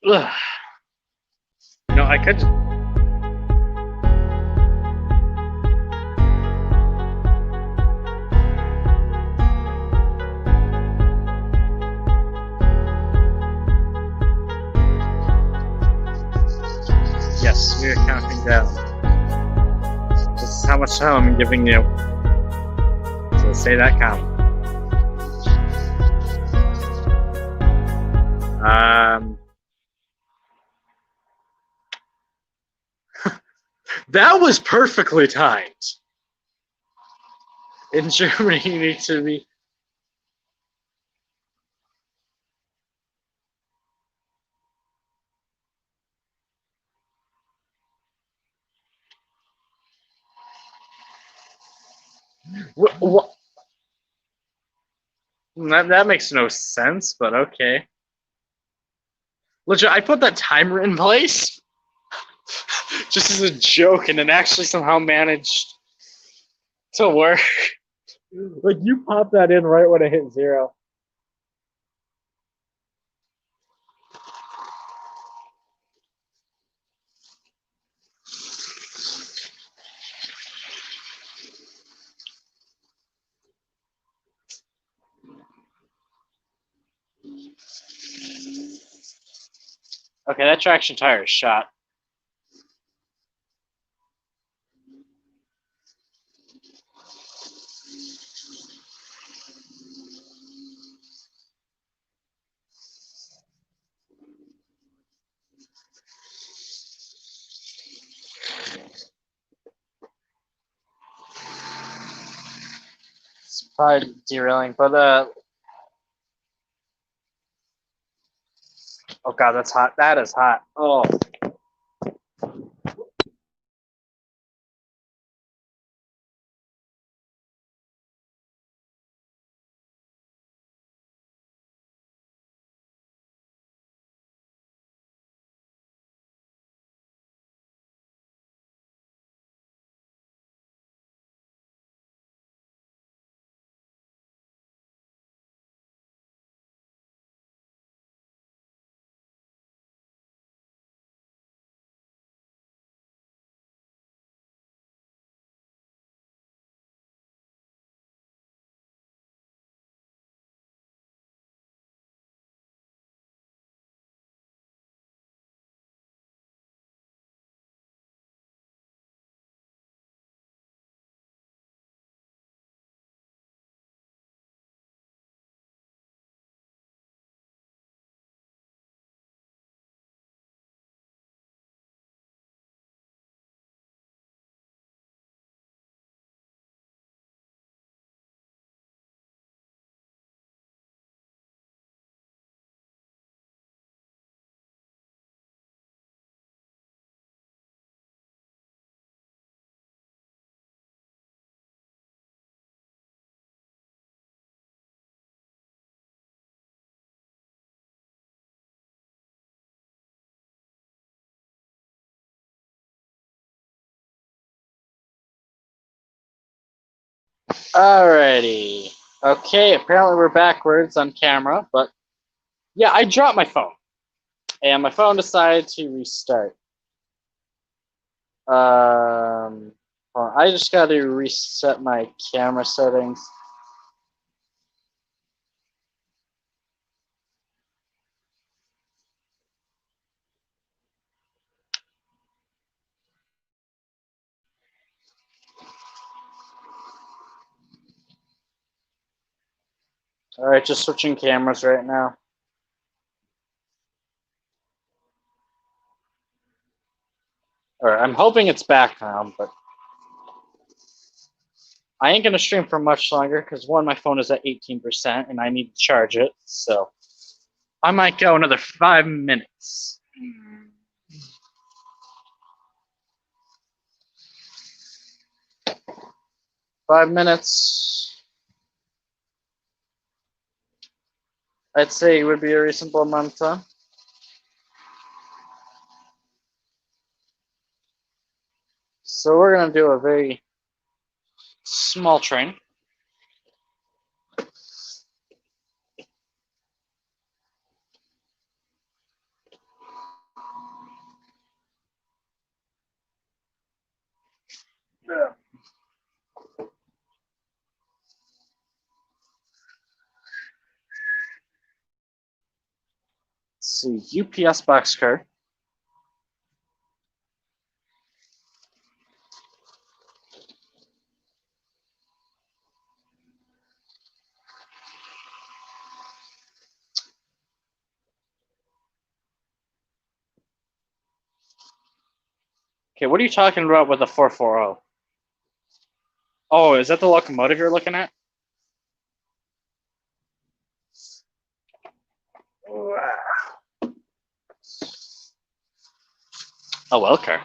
Speaker 1: Ugh. No, I could. Yes, we are counting down. This is how much time I'm giving you. So say that count. That was perfectly timed. In Germany, you need to be. What? That makes no sense, but okay. Legit, I put that timer in place just as a joke, and it actually somehow managed to work. Like, you pop that in right when I hit 0. Okay, that traction tire is shot. It's probably derailing, but oh god, that's hot. That is hot. Oh. Alrighty. Okay, apparently we're backwards on camera, but yeah, I dropped my phone. And my phone decided to restart. I just got to reset my camera settings. Alright, just switching cameras right now. Alright, I'm hoping it's back now, but I ain't gonna stream for much longer because one, my phone is at 18% and I need to charge it, so I might go another 5 minutes. 5 minutes. I'd say would be a reasonable amount of time. So we're gonna do a very small train. Let's see, UPS boxcar. Okay, what are you talking about with the 440? Oh, is that the locomotive you're looking at? Oh, well, car.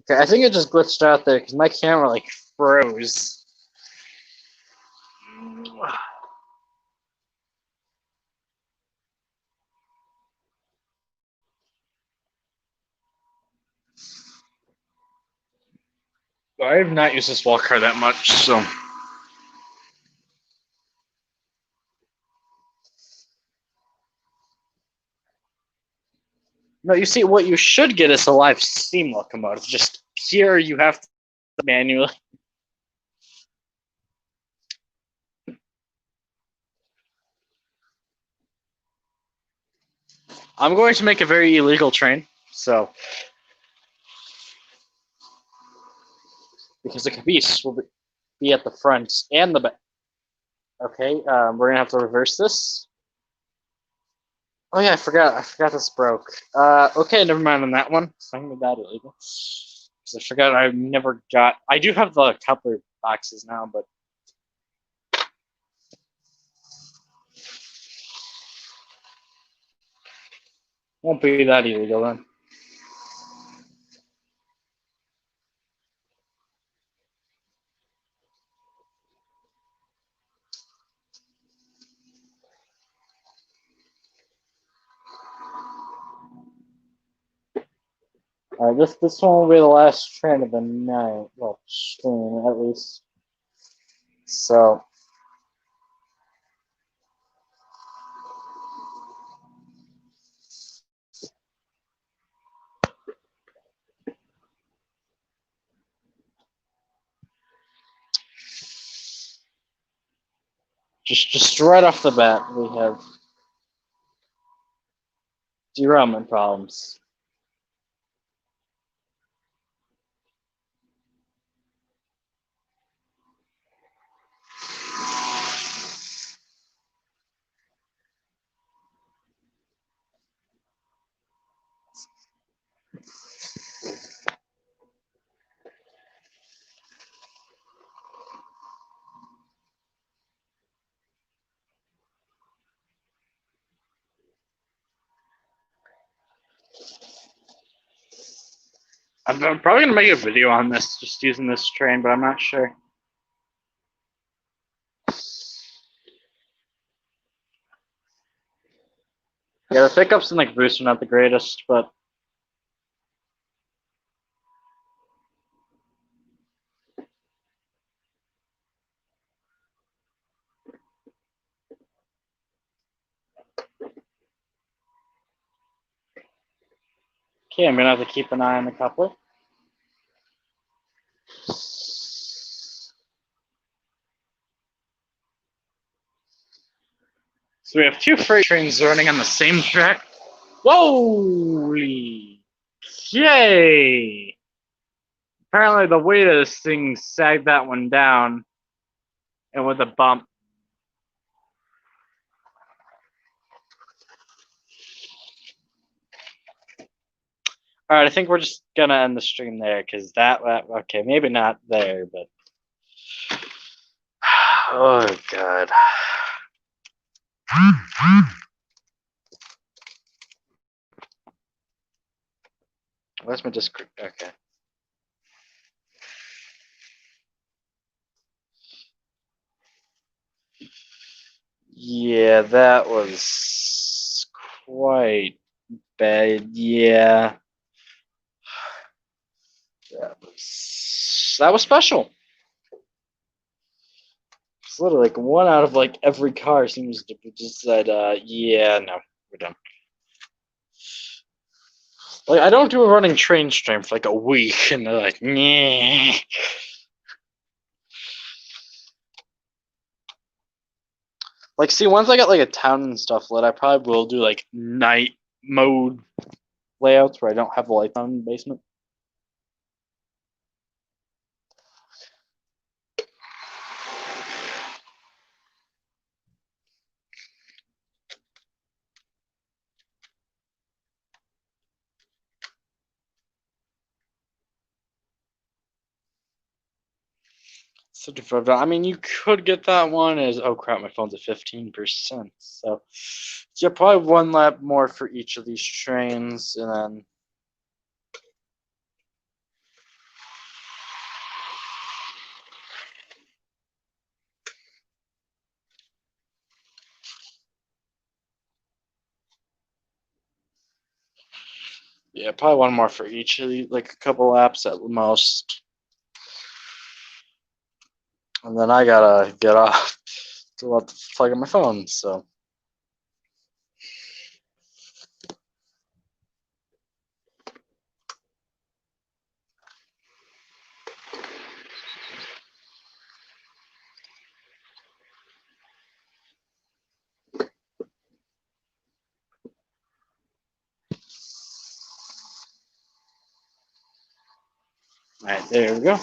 Speaker 1: Okay, I think it just glitched out there because my camera like froze. I have not used this wall car that much, so. No, you see, what you should get is a live steam locomotive. Just here, you have to manually. I'm going to make a very illegal train, so. Because the caboose will be at the front and the back. Okay, we're gonna have to reverse this. Oh yeah, I forgot this broke. Okay, never mind on that one. So I'm that illegal. Because I forgot I never got. I do have the coupler boxes now, but won't be that illegal then. This one will be the last train of the night. Well, stream at least. So. Just right off the bat, we have derailment problems. I'm probably gonna make a video on this, just using this train, but I'm not sure. Yeah, the pickups and like boost are not the greatest, but okay, I'm gonna have to keep an eye on the coupler. So we have two freight trains running on the same track. Holy! Yay! Apparently the weight of this thing sagged that one down, and with a bump. All right, I think we're just gonna end the stream there because that okay, maybe not there, but oh god. Where's my Discord? Okay. Yeah, that was quite bad. Yeah, that was special. It's literally like one out of like every car seems to just said, yeah, no, we're done. Like I don't do a running train stream for like a week, and they're like, nah. Like, see, once I get like a town and stuff lit, I probably will do like night mode layouts where I don't have the lights on in the basement. $55. I mean, you could get that one as oh crap, my phone's at 15%. So yeah, probably one lap more for each of these trains, and then yeah, probably one more for each of these, like a couple laps at most. And then I gotta get off to let the plug in my phone. So. All right, there we go.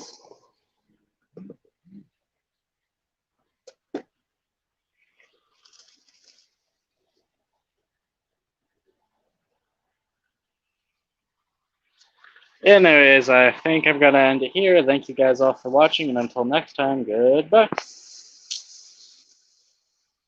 Speaker 1: Anyways, I think I'm gonna end it here. Thank you guys all for watching, and until next time, goodbye.